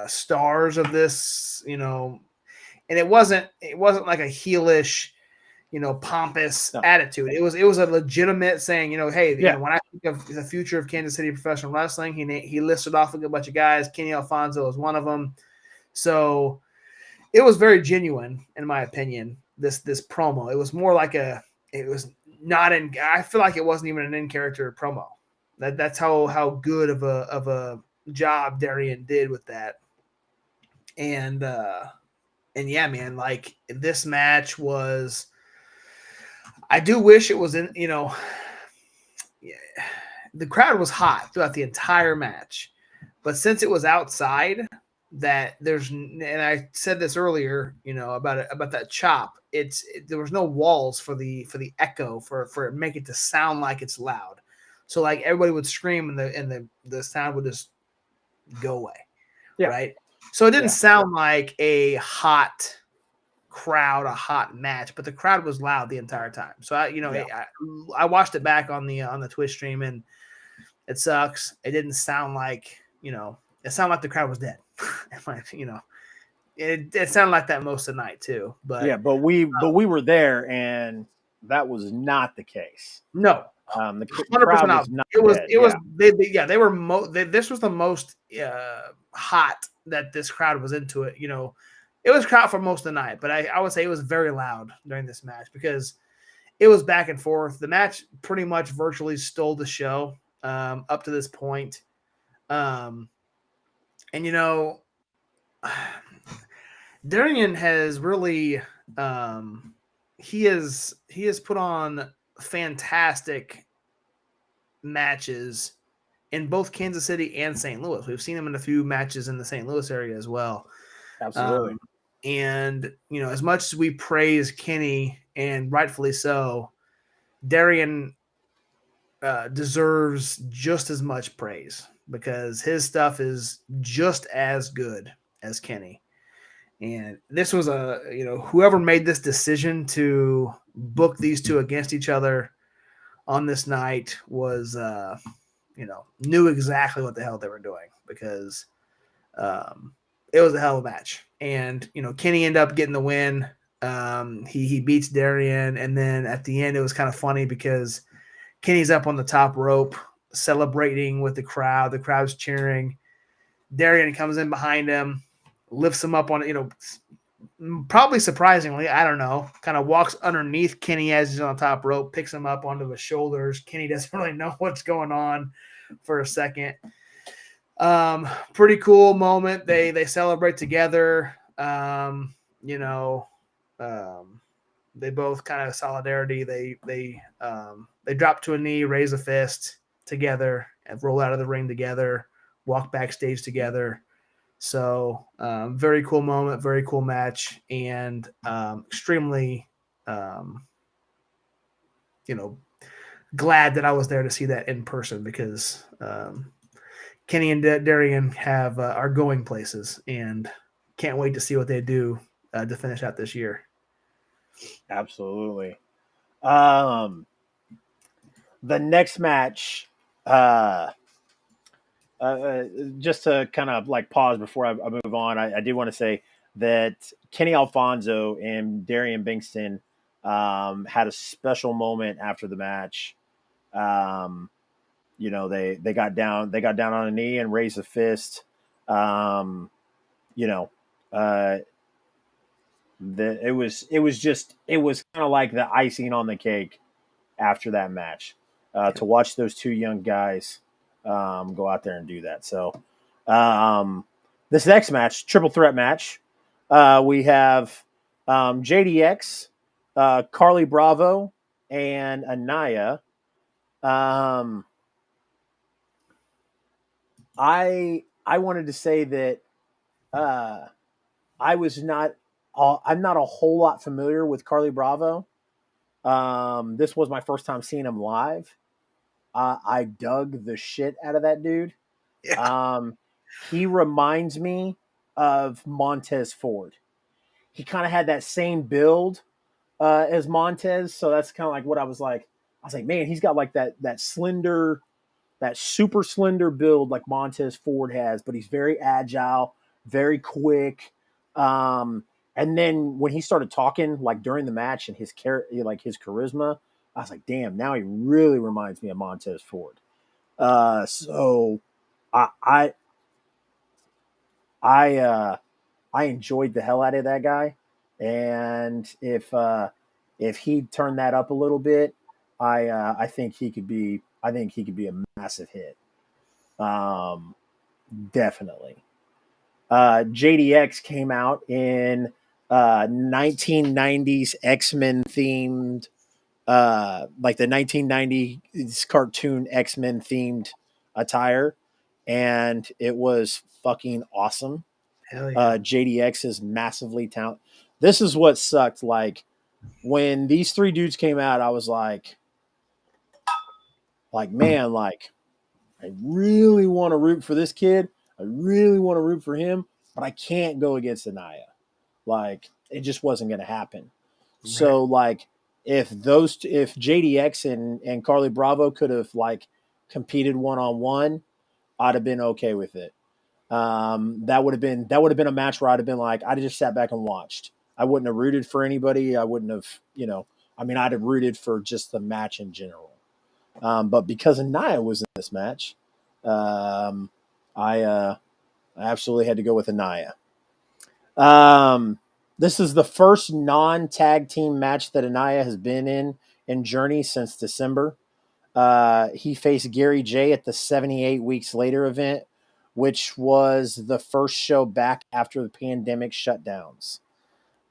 stars of this. And it wasn't like a heelish, pompous attitude. It was a legitimate saying, hey, when I think of the future of Kansas City professional wrestling, he listed off a good bunch of guys. Kenny Alfonso is one of them. So it was very genuine, in my opinion. This promo, it was more like I feel like it wasn't even an in character promo. That's how good of a job Darian did with that. And yeah, man, like this match was. I do wish it was in, the crowd was hot throughout the entire match, but since it was outside, and I said this earlier, about that chop, there was no walls for the echo for it make it to sound like it's loud. So like everybody would scream and the sound would just go away. Yeah. Right. So it didn't sound like a hot crowd, a hot match, but the crowd was loud the entire time. So I watched it back on the Twitch stream, and it sucks. It didn't sound like, it sounded like the crowd was dead. It sounded like that most of the night too. But we were there, and that was not the case. No, the crowd was not. They were. This was the most hot that this crowd was into it. It was crowd for most of the night, but I would say it was very loud during this match because it was back and forth. The match pretty much virtually stole the show up to this point. And Darian has really he has put on fantastic matches in both Kansas City and St. Louis. We've seen him in a few matches in the St. Louis area as well. Absolutely. And as much as we praise Kenny, and rightfully so, Darian deserves just as much praise because his stuff is just as good as Kenny. And this was whoever made this decision to book these two against each other on this night was, knew exactly what the hell they were doing because it was a hell of a match. And, Kenny ended up getting the win. He beats Darian. And then at the end, it was kind of funny because Kenny's up on the top rope celebrating with the crowd. The crowd's cheering. Darian comes in behind him, lifts him up on, probably surprisingly, I don't know, kind of walks underneath Kenny as he's on the top rope, picks him up onto his shoulders. Kenny doesn't really know what's going on for a second. Pretty cool moment. They celebrate together. They both kind of solidarity. They drop to a knee, raise a fist together, and roll out of the ring together, walk backstage together. So very cool moment, very cool match, and extremely, glad that I was there to see that in person because Kenny and Darian are going places, and can't wait to see what they do to finish out this year. Absolutely. The next match, just to kind of like pause before I move on, I do want to say that Kenny Alfonso and Darian Bingston had a special moment after the match. They got down on a knee and raised a fist. It was kind of like the icing on the cake after that match to watch those two young guys go out there and do that. So this next match, triple threat match, we have JDX, Carly Bravo, and Anaya. I wanted to say that I'm not a whole lot familiar with Carly Bravo. This was my first time seeing him live. I dug the shit out of that dude. Yeah. He reminds me of Montez Ford. He kind of had that same build as Montez, so that's kind of like what I was like. I was like, man, he's got like that slender, that super slender build like Montez Ford has, but he's very agile, very quick. And then when he started talking like during the match and like his charisma, I was like, damn, now he really reminds me of Montez Ford. So I I I enjoyed the hell out of that guy, and if he turned that up a little bit, I think he could be a massive hit. Um, Definitely. JDX came out in 1990s X-Men themed, like the 1990s cartoon X-Men themed attire, and it was fucking awesome. Hell yeah. JDX is massively talented. This is what sucked. Like when these three dudes came out, I was like, man, like I really want to root for this kid. I really want to root for him, but I can't go against Anaya. Like it just wasn't going to happen. Right. So like if JDX and Carly Bravo could have like competed one-on-one, I'd have been okay with it. That would have been a match where I'd have been like, I'd have just sat back and watched. I wouldn't have rooted for anybody. I wouldn't have, I'd have rooted for just the match in general. But because Anaya was in this match, I absolutely had to go with Anaya. This is the first non-tag team match that Anaya has been in Journey since December. He faced Gary J at the 78 Weeks Later event, which was the first show back after the pandemic shutdowns.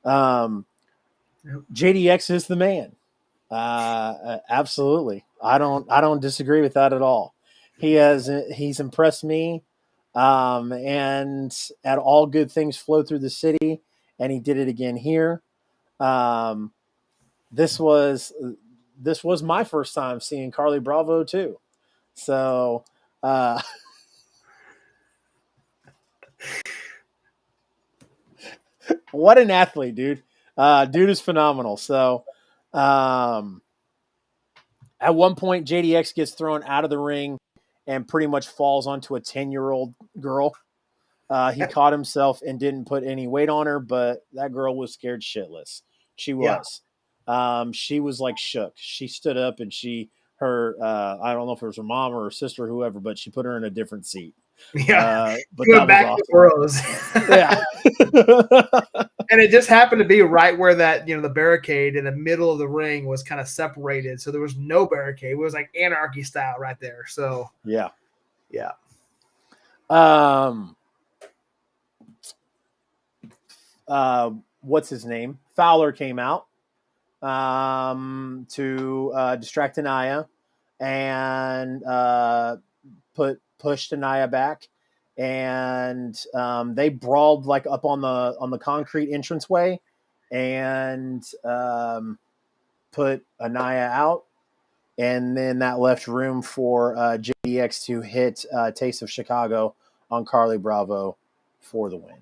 JDX is the man. Absolutely. I don't disagree with that at all. He's impressed me. And at all good things flow through the city, and he did it again here. This was my first time seeing Carly Bravo too. So, what an athlete, dude. Dude is phenomenal. So, at one point, JDX gets thrown out of the ring and pretty much falls onto a 10-year-old girl. He caught himself and didn't put any weight on her, but that girl was scared shitless. She was. Yeah. She was like shook. She stood up and I don't know if it was her mom or her sister or whoever, but she put her in a different seat. Yeah. But that back was awesome. To yeah. And it just happened to be right where that, the barricade in the middle of the ring was kind of separated. So there was no barricade. It was like anarchy style right there. So yeah. Yeah. What's his name? Fowler came out to distract Anaya and pushed Anaya back, and they brawled like up on the concrete entranceway and put Anaya out, and then that left room for JDX to hit Taste of Chicago on Carly Bravo for the win.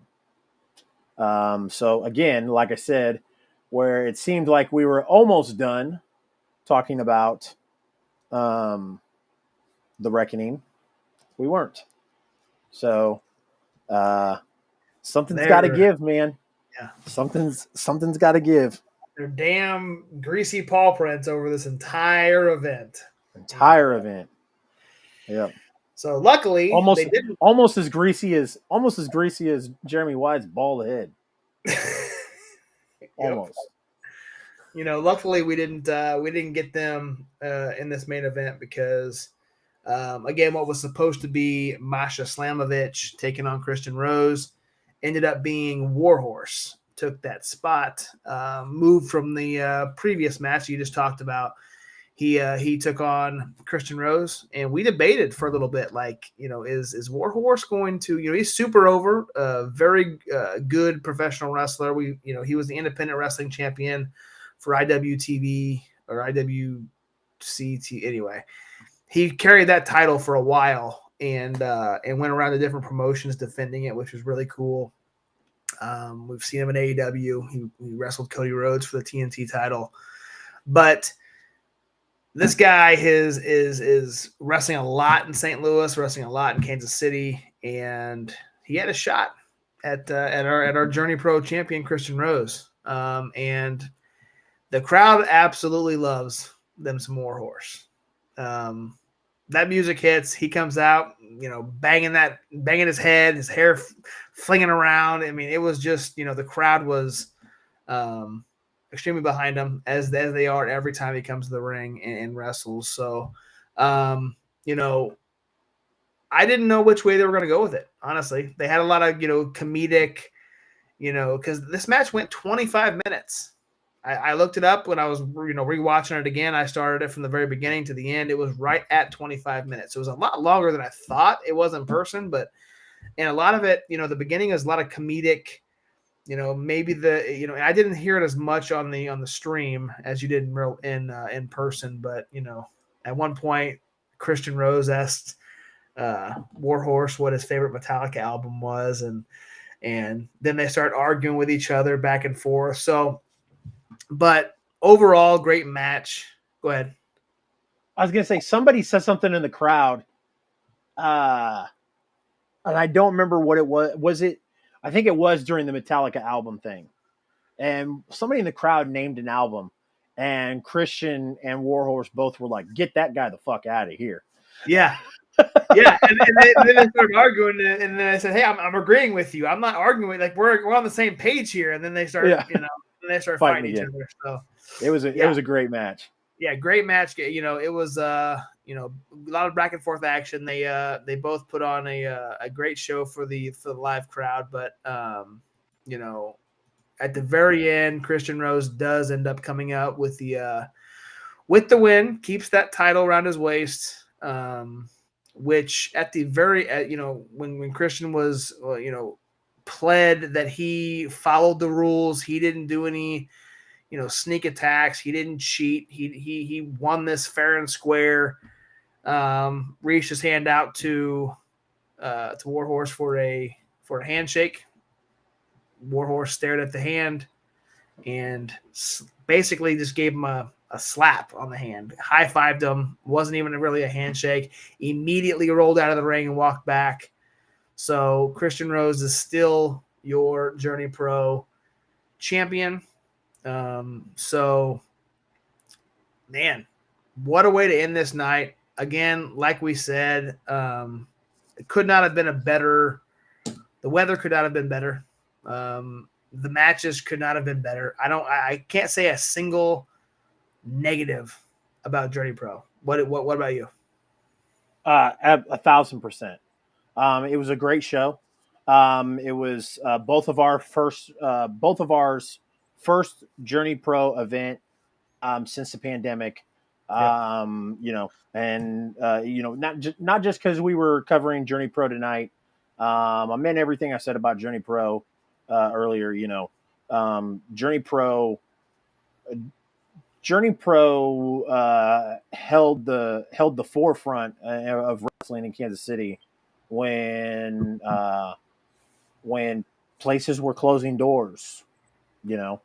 So again, like I said, where it seemed like we were almost done talking about the Reckoning, we weren't. So something's got to give, man. Yeah, something's got to give. They're damn greasy paw prints over this entire event. Yep. So luckily, almost as greasy as Jeremy White's bald head. Almost. Luckily we didn't get them in this main event because again, what was supposed to be Masha Slamovich taking on Christian Rose ended up being Warhorse. Took that spot, moved from the previous match you just talked about. He took on Christian Rose, and we debated for a little bit, like, is Warhorse going to, he's super over, very good professional wrestler. He was the independent wrestling champion for IWTV or IWCT anyway. he carried that title for a while and went around to different promotions defending it, which was really cool. We've seen him in AEW. He wrestled Cody Rhodes for the TNT title, but this guy is wrestling a lot in St. Louis, wrestling a lot in Kansas City, and he had a shot at our Journey Pro champion Christian Rose, and the crowd absolutely loves them some Warhorse. That music hits, he comes out, banging his head, his hair flinging around. I mean, it was just, the crowd was extremely behind him as they are every time he comes to the ring and wrestles. So, I didn't know which way they were going to go with it. Honestly, they had a lot of, comedic, because this match went 25 minutes. I looked it up when I was, rewatching it again. I started it from the very beginning to the end. It was right at 25 minutes. It was a lot longer than I thought it was in person, and a lot of it, the beginning is a lot of comedic, maybe I didn't hear it as much on the stream as you did in person, but at one point Christian Rose asked Warhorse what his favorite Metallica album was, and then they start arguing with each other back and forth. So, but overall, great match. Go ahead. I was gonna say somebody said something in the crowd, and I don't remember what it was. Was it? I think it was during the Metallica album thing, and somebody in the crowd named an album, and Christian and Warhorse both were like, "Get that guy the fuck out of here." Yeah. Yeah, and then they started arguing, and then I said, "Hey, I'm agreeing with you. I'm not arguing. Like we're on the same page here." And then they started, fighting each other. So it was a great match. Yeah, great match. It was a lot of back and forth action. They both put on a great show for the live crowd, but at the very end, Christian Rose does end up coming out with the win, keeps that title around his waist. Which at the very, when Christian was, pled that he followed the rules, he didn't do any, sneak attacks, he didn't cheat, he won this fair and square. Reached his hand out to Warhorse for a handshake. Warhorse stared at the hand and basically just gave him a slap on the hand, high-fived him, wasn't even really a handshake, immediately rolled out of the ring and walked back. So Christian Rose is still your Journey Pro champion. So, man, what a way to end this night. Again, like we said, it could not have been the weather could not have been better. The matches could not have been better. I can't say a single negative about Journey Pro. What about you? 1,000%. It was a great show. It was both of our first Journey Pro event since the pandemic. Not just because we were covering Journey Pro tonight. I meant everything I said about Journey Pro earlier. Journey Pro held the forefront of wrestling in Kansas City when places were closing doors. Like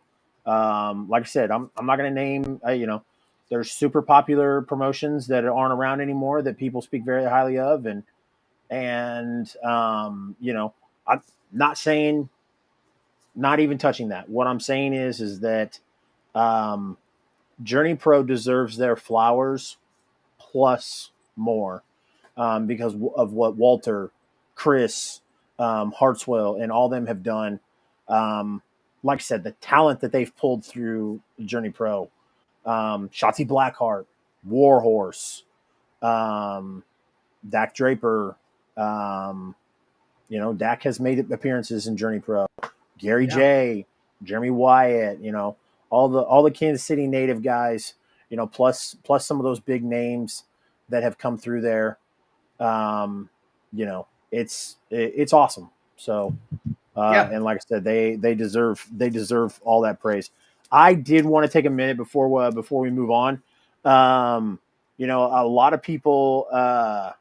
I said, I'm not going to name. There's super popular promotions that aren't around anymore that people speak very highly of, and I'm not saying, not even touching that. What I'm saying is that Journey Pro deserves their flowers plus more because of what Walter, Chris, Hartswell, and all them have done. Like I said, the talent that they've pulled through Journey Pro, Shotzi Blackheart, Warhorse, Dak Draper. Dak has made appearances in Journey Pro. Gary J, Jeremy Wyatt, all the Kansas City native guys, plus some of those big names that have come through there. It's awesome. So, and like I said, they deserve all that praise. I did want to take a minute before we move on. A lot of people, a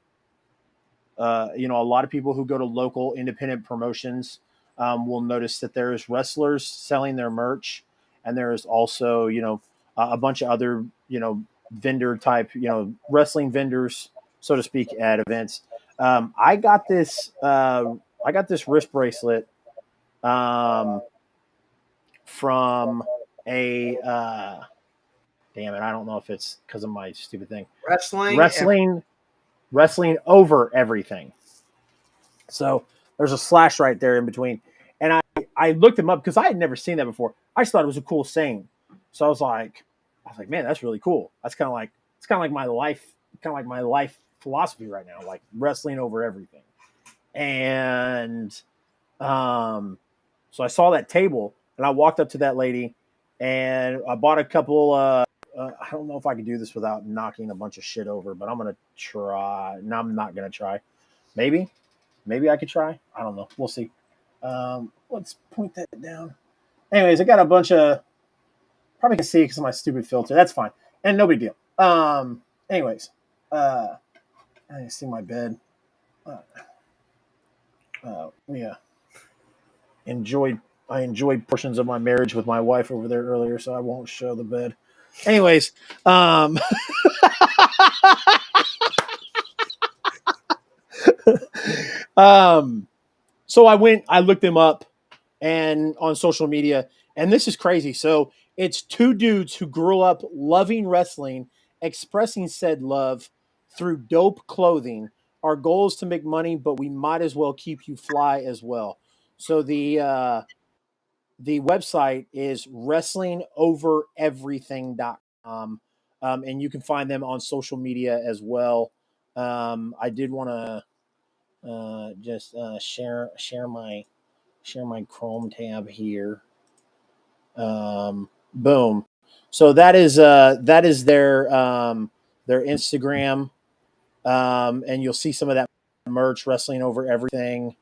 lot of people who go to local independent promotions will notice that there's wrestlers selling their merch, and there's also, a bunch of other, vendor type, wrestling vendors, so to speak, at events. I got this wrist bracelet from a damn it, I don't know if it's because of my stupid thing. Wrestling over everything. So there's a slash right there in between. And I looked him up because I had never seen that before. I just thought it was a cool saying. So I was like, man, that's really cool. That's kind of like my life philosophy right now, like wrestling over everything. And so I saw that table and I walked up to that lady and I bought a couple. I don't know if I can do this without knocking a bunch of shit over, but I'm gonna try. No, I'm not gonna try. Maybe I could try. I don't know. We'll see. Let's point that down. Anyways, I got a bunch of. Probably can see because of my stupid filter. That's fine, and no big deal. Anyways, I see my bed. Yeah. I enjoyed portions of my marriage with my wife over there earlier, so I won't show the bed. Anyways, so I looked them up and on social media, and this is crazy. So it's two dudes who grew up loving wrestling, expressing said love through dope clothing. Our goal is to make money, but we might as well keep you fly as well. So the website is wrestlingovereverything.com. And you can find them on social media as well. I did want to just share my Chrome tab here. Boom. So that is their Instagram, and you'll see some of that merch, wrestling over everything.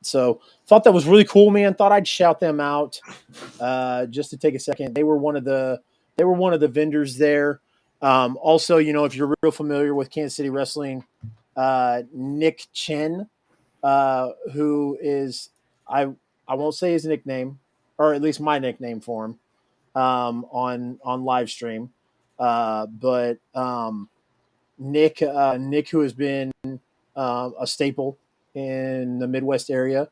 So thought that was really cool, man. Thought I'd shout them out just to take a second. They were one of the vendors there. Also, if you're real familiar with Kansas City wrestling, Nick Chen, who is I won't say his nickname, or at least my nickname for him on live stream, but Nick, who has been a staple in the Midwest area.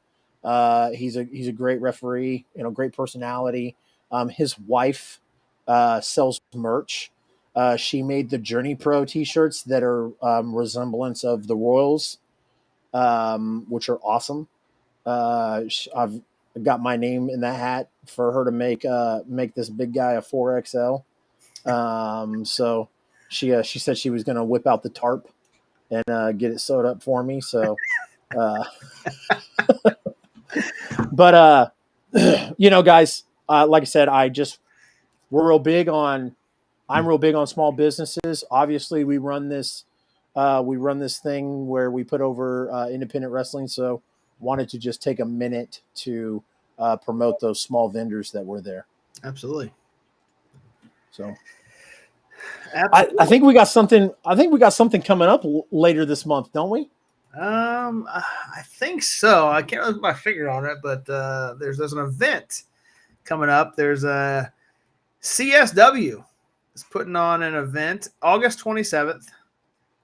He's a great referee, great personality. His wife sells merch. She made the Journey Pro T-shirts that are resemblance of the Royals, which are awesome. I've got my name in the hat for her to make this big guy a 4XL. So she said she was going to whip out the tarp and get it sewed up for me. So, but guys, like I said, I'm real big on small businesses. Obviously, we run this thing where we put over independent wrestling. So, wanted to just take a minute to promote those small vendors that were there. Absolutely. So. I think we got something. Coming up later this month, don't we? I think so. I can't really put my finger on it, but there's an event coming up. There's a CSW is putting on an event August 27th,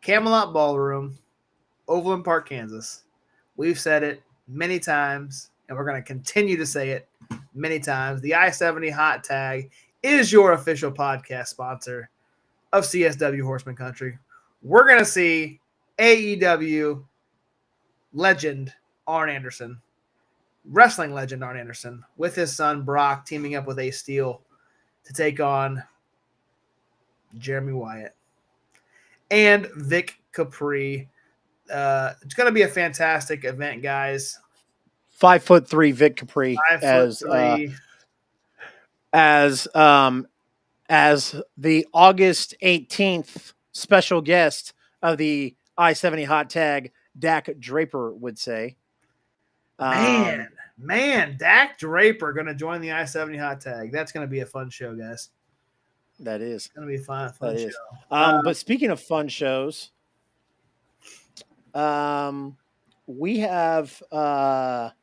Camelot Ballroom, Overland Park, Kansas. We've said it many times, and we're going to continue to say it many times. The I-70 Hot Tag is your official podcast sponsor of CSW Horseman Country. We're going to see AEW legend Arn Anderson, wrestling legend Arn Anderson, with his son Brock teaming up with Ace Steel to take on Jeremy Wyatt and Vic Capri. It's going to be a fantastic event, guys. 5'3" Vic Capri 5'3" as the August 18th special guest of the I-70 Hot Tag, Dak Draper would say. Man, Dak Draper going to join the I-70 Hot Tag. That's going to be a fun show, guys. That is. It's gonna be fun That show. is. But speaking of fun shows, we have a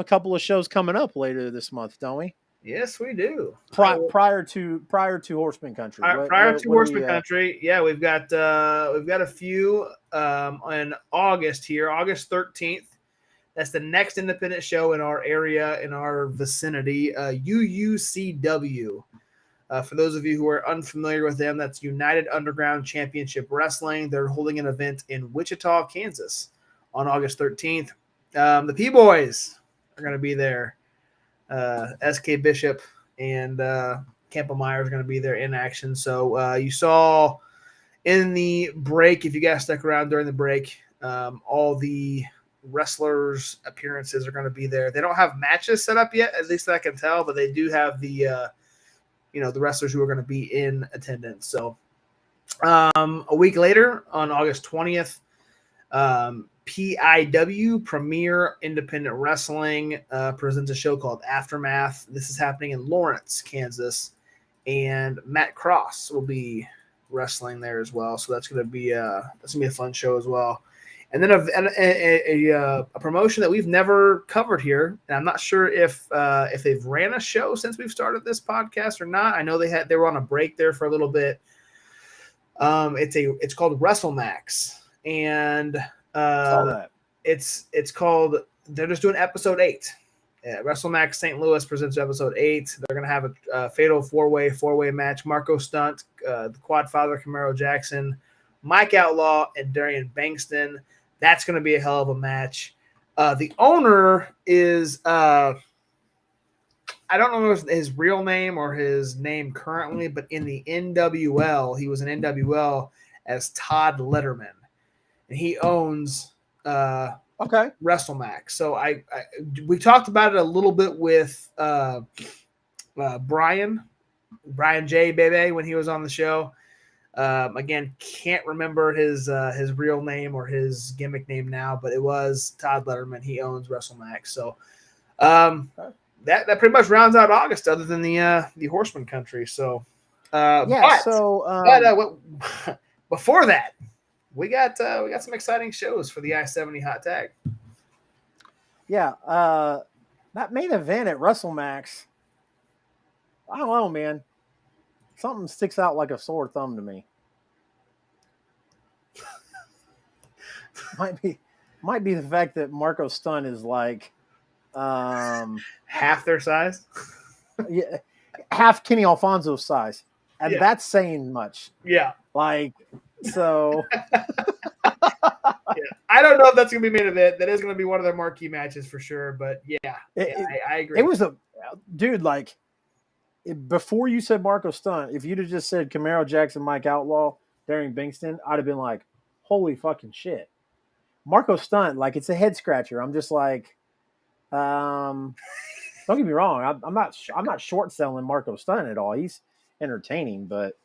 couple of shows coming up later this month, don't we? Yes, we do. Prior to Horseman Country. Prior to Horseman we, Country, yeah, we've got a few in August here, August 13th. That's the next independent show in our area, in our vicinity, UUCW. For those of you who are unfamiliar with them, that's United Underground Championship Wrestling. They're holding an event in Wichita, Kansas on August 13th. The P-Boys are going to be there. SK Bishop and Campo Meyer is going to be there in action. So you saw in the break, if you guys stuck around during the break, all the wrestlers' appearances are going to be there. They don't have matches set up yet, at least I can tell, but they do have the the wrestlers who are going to be in attendance. So a week later, on August 20th, PIW, Premier Independent Wrestling, presents a show called Aftermath. This is happening in Lawrence, Kansas, and Matt Cross will be wrestling there as well. So that's going to be a fun show as well. And then a promotion that we've never covered here, and I'm not sure if they've ran a show since we've started this podcast or not. I know they were on a break there for a little bit. It's called WrestleMax, and it's called. They're just doing episode 8. WrestleMax St. Louis presents episode 8. They're going to have a fatal four-way match. Marco Stunt, the Quad Father, Camaro Jackson, Mike Outlaw, and Darian Bankston. That's going to be a hell of a match. The owner is I don't know his real name or his name currently, but in the NWL, he was in NWL as Todd Letterman, and he owns WrestleMax. So we talked about it a little bit with Brian J. Bebe when he was on the show. Again, can't remember his real name or his gimmick name now, but it was Todd Letterman. He owns WrestleMax. So that pretty much rounds out August, other than the Horseman Country. So before that, we got some exciting shows for the I-70 Hot Tag. Yeah, that main event at WrestleMax, I don't know, man. Something sticks out like a sore thumb to me. Might be the fact that Marco Stunt is like half their size. Yeah, half Kenny Alfonso's size, and that's saying much. Yeah, like so. Yeah. I don't know if that's gonna be main event. That is gonna be one of their marquee matches for sure. But I agree. It was a dude like. Before you said Marco Stunt, if you'd have just said Camaro Jackson, Mike Outlaw, Darian Bankston, I'd have been like, holy fucking shit. Marco Stunt, like, it's a head scratcher. I'm just like, don't get me wrong. I'm not short selling Marco Stunt at all. He's entertaining, but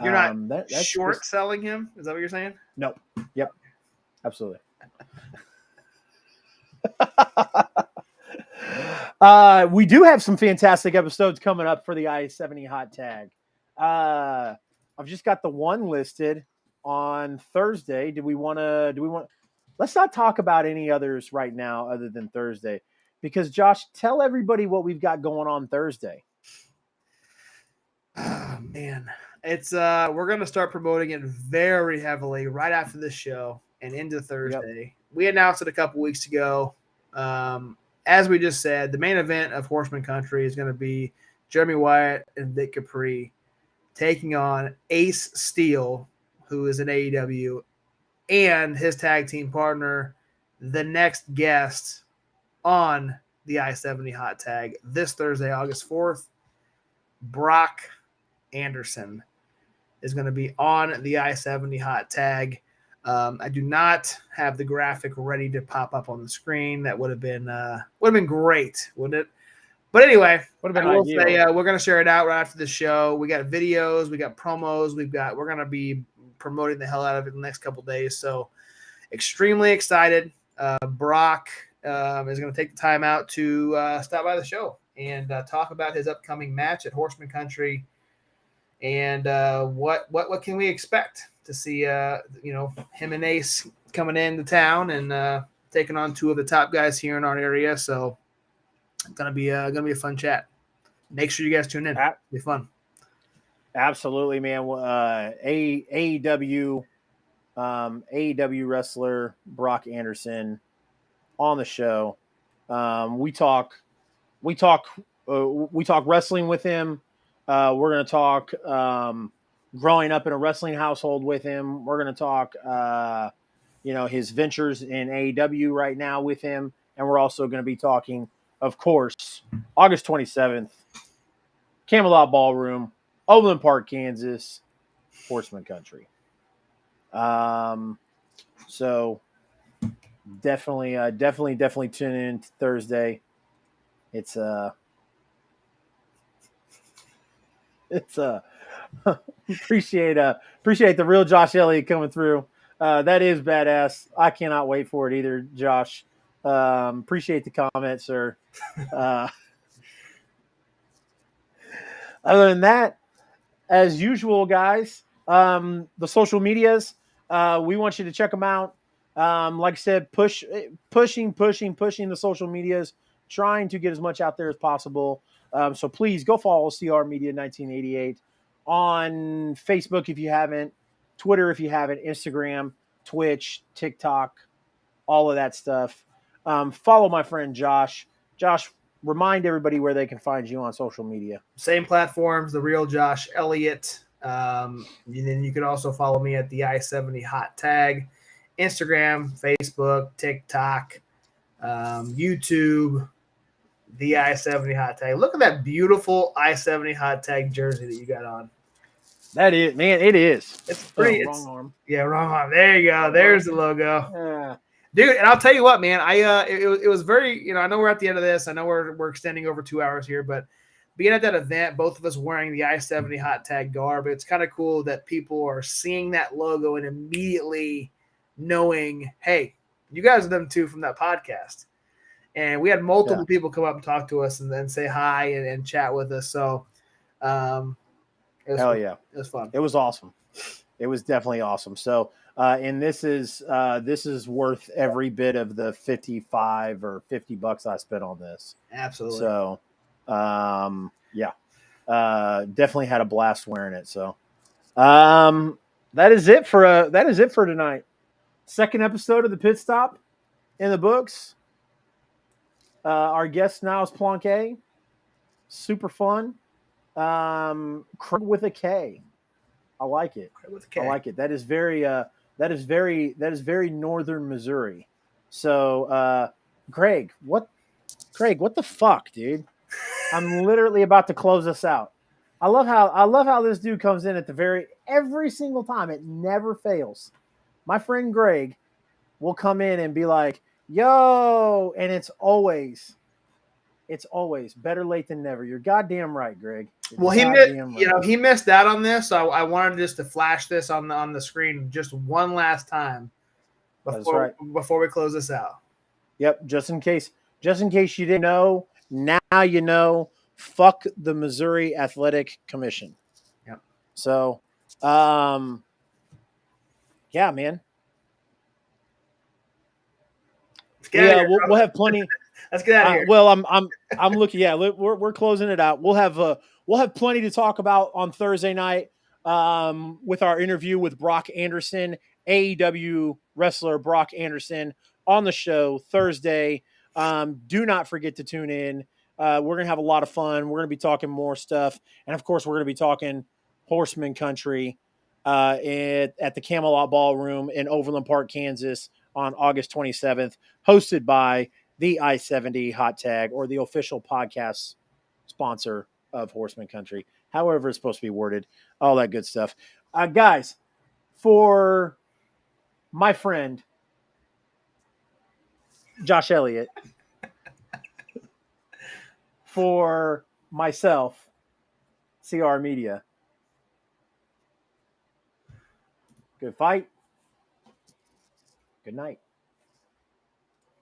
you're not that's short selling him. Is that what you're saying? Nope. Yep. Absolutely. We do have some fantastic episodes coming up for the I-70 Hot Tag. I've just got the one listed on Thursday. Do we want? Let's not talk about any others right now other than Thursday, because Josh, tell everybody what we've got going on Thursday. Oh, man, it's we're going to start promoting it very heavily right after this show and into Thursday. Yep. We announced it a couple weeks ago. As we just said, the main event of Horseman Country is going to be Jeremy Wyatt and Vic Capri taking on Ace Steel, who is in AEW, and his tag team partner, the next guest on the I-70 Hot Tag this Thursday, August 4th. Brock Anderson is going to be on the I-70 Hot Tag. I do not have the graphic ready to pop up on the screen. That would have been great, wouldn't it? But anyway, we're going to share it out right after the show. We got videos, we got promos, we're going to be promoting the hell out of it in the next couple of days. So extremely excited. Brock is going to take the time out to stop by the show and talk about his upcoming match at Horseman Country and what can we expect to see? Him and Ace coming into town and taking on two of the top guys here in our area. So gonna be a fun chat. Make sure you guys tune in. It'll be fun. Absolutely, man. AEW wrestler Brock Anderson on the show. We talk wrestling with him. We're going to talk growing up in a wrestling household with him. We're going to talk his ventures in AEW right now with him, and we're also going to be talking, of course, August 27th, Camelot Ballroom, Overland Park, Kansas, Horseman Country. So definitely tune in Thursday. It's appreciate the real Josh Elliott coming through. That is badass. I cannot wait for it either, Josh. Appreciate the comment, sir. Other than that, as usual, guys, the social medias, we want you to check them out. Like I said, pushing the social medias, trying to get as much out there as possible. So please go follow CR Media 1988 on Facebook if you haven't, Twitter if you haven't, Instagram, Twitch, TikTok, all of that stuff. Follow my friend Josh. Josh, remind everybody where they can find you on social media. Same platforms, the real Josh Elliott. And then you can also follow me at the I-70 Hot Tag, Instagram, Facebook, TikTok, YouTube, the I-70 Hot Tag. Look at that beautiful I-70 Hot Tag jersey that you got on. That is, man, it is. It's pretty. Wrong arm. Yeah, wrong arm. There you go. There's the logo. Yeah. Dude, and I'll tell you what, man. It was very, I know we're at the end of this. I know we're extending over 2 hours here, but being at that event, both of us wearing the I-70 Hot Tag garb, it's kind of cool that people are seeing that logo and immediately knowing, hey, you guys are them too from that podcast. And we had multiple people come up and talk to us and then say hi and chat with us. So, it was hell fun. yeah, it was fun. It was awesome. It was definitely awesome. So, and this is worth every bit of the $55 or $50 I spent on this. Absolutely. So, definitely had a blast wearing it. So, that is it for tonight. Second episode of the Pit Stop in the books. Our guest Niles Plonke, super fun. Craig with a K. I like it. I like it. That is very northern Missouri. So, Craig, what the fuck, dude? I'm literally about to close us out. I love how this dude comes in at every single time. It never fails. My friend Greg will come in and be like, yo, and it's always better late than never. You're goddamn right, Greg. Well, he missed out on this, so I wanted just to flash this on the screen just one last time before we close this out. Yep, just in case you didn't know, now you know. Fuck the Missouri Athletic Commission. Yep. So, yeah, man. We'll have plenty. Let's get out of here. Well, I'm looking. Yeah, we're closing it out. We'll have plenty to talk about on Thursday night with our interview with Brock Anderson, AEW wrestler Brock Anderson, on the show Thursday. Do not forget to tune in. We're going to have a lot of fun. We're going to be talking more stuff. And, of course, we're going to be talking Horseman Country at the Camelot Ballroom in Overland Park, Kansas on August 27th, hosted by the I-70 Hot Tag, or the official podcast sponsor of Horseman Country, however it's supposed to be worded, all that good stuff. Guys, for my friend Josh Elliott, for myself, CR Media, good fight. Good night.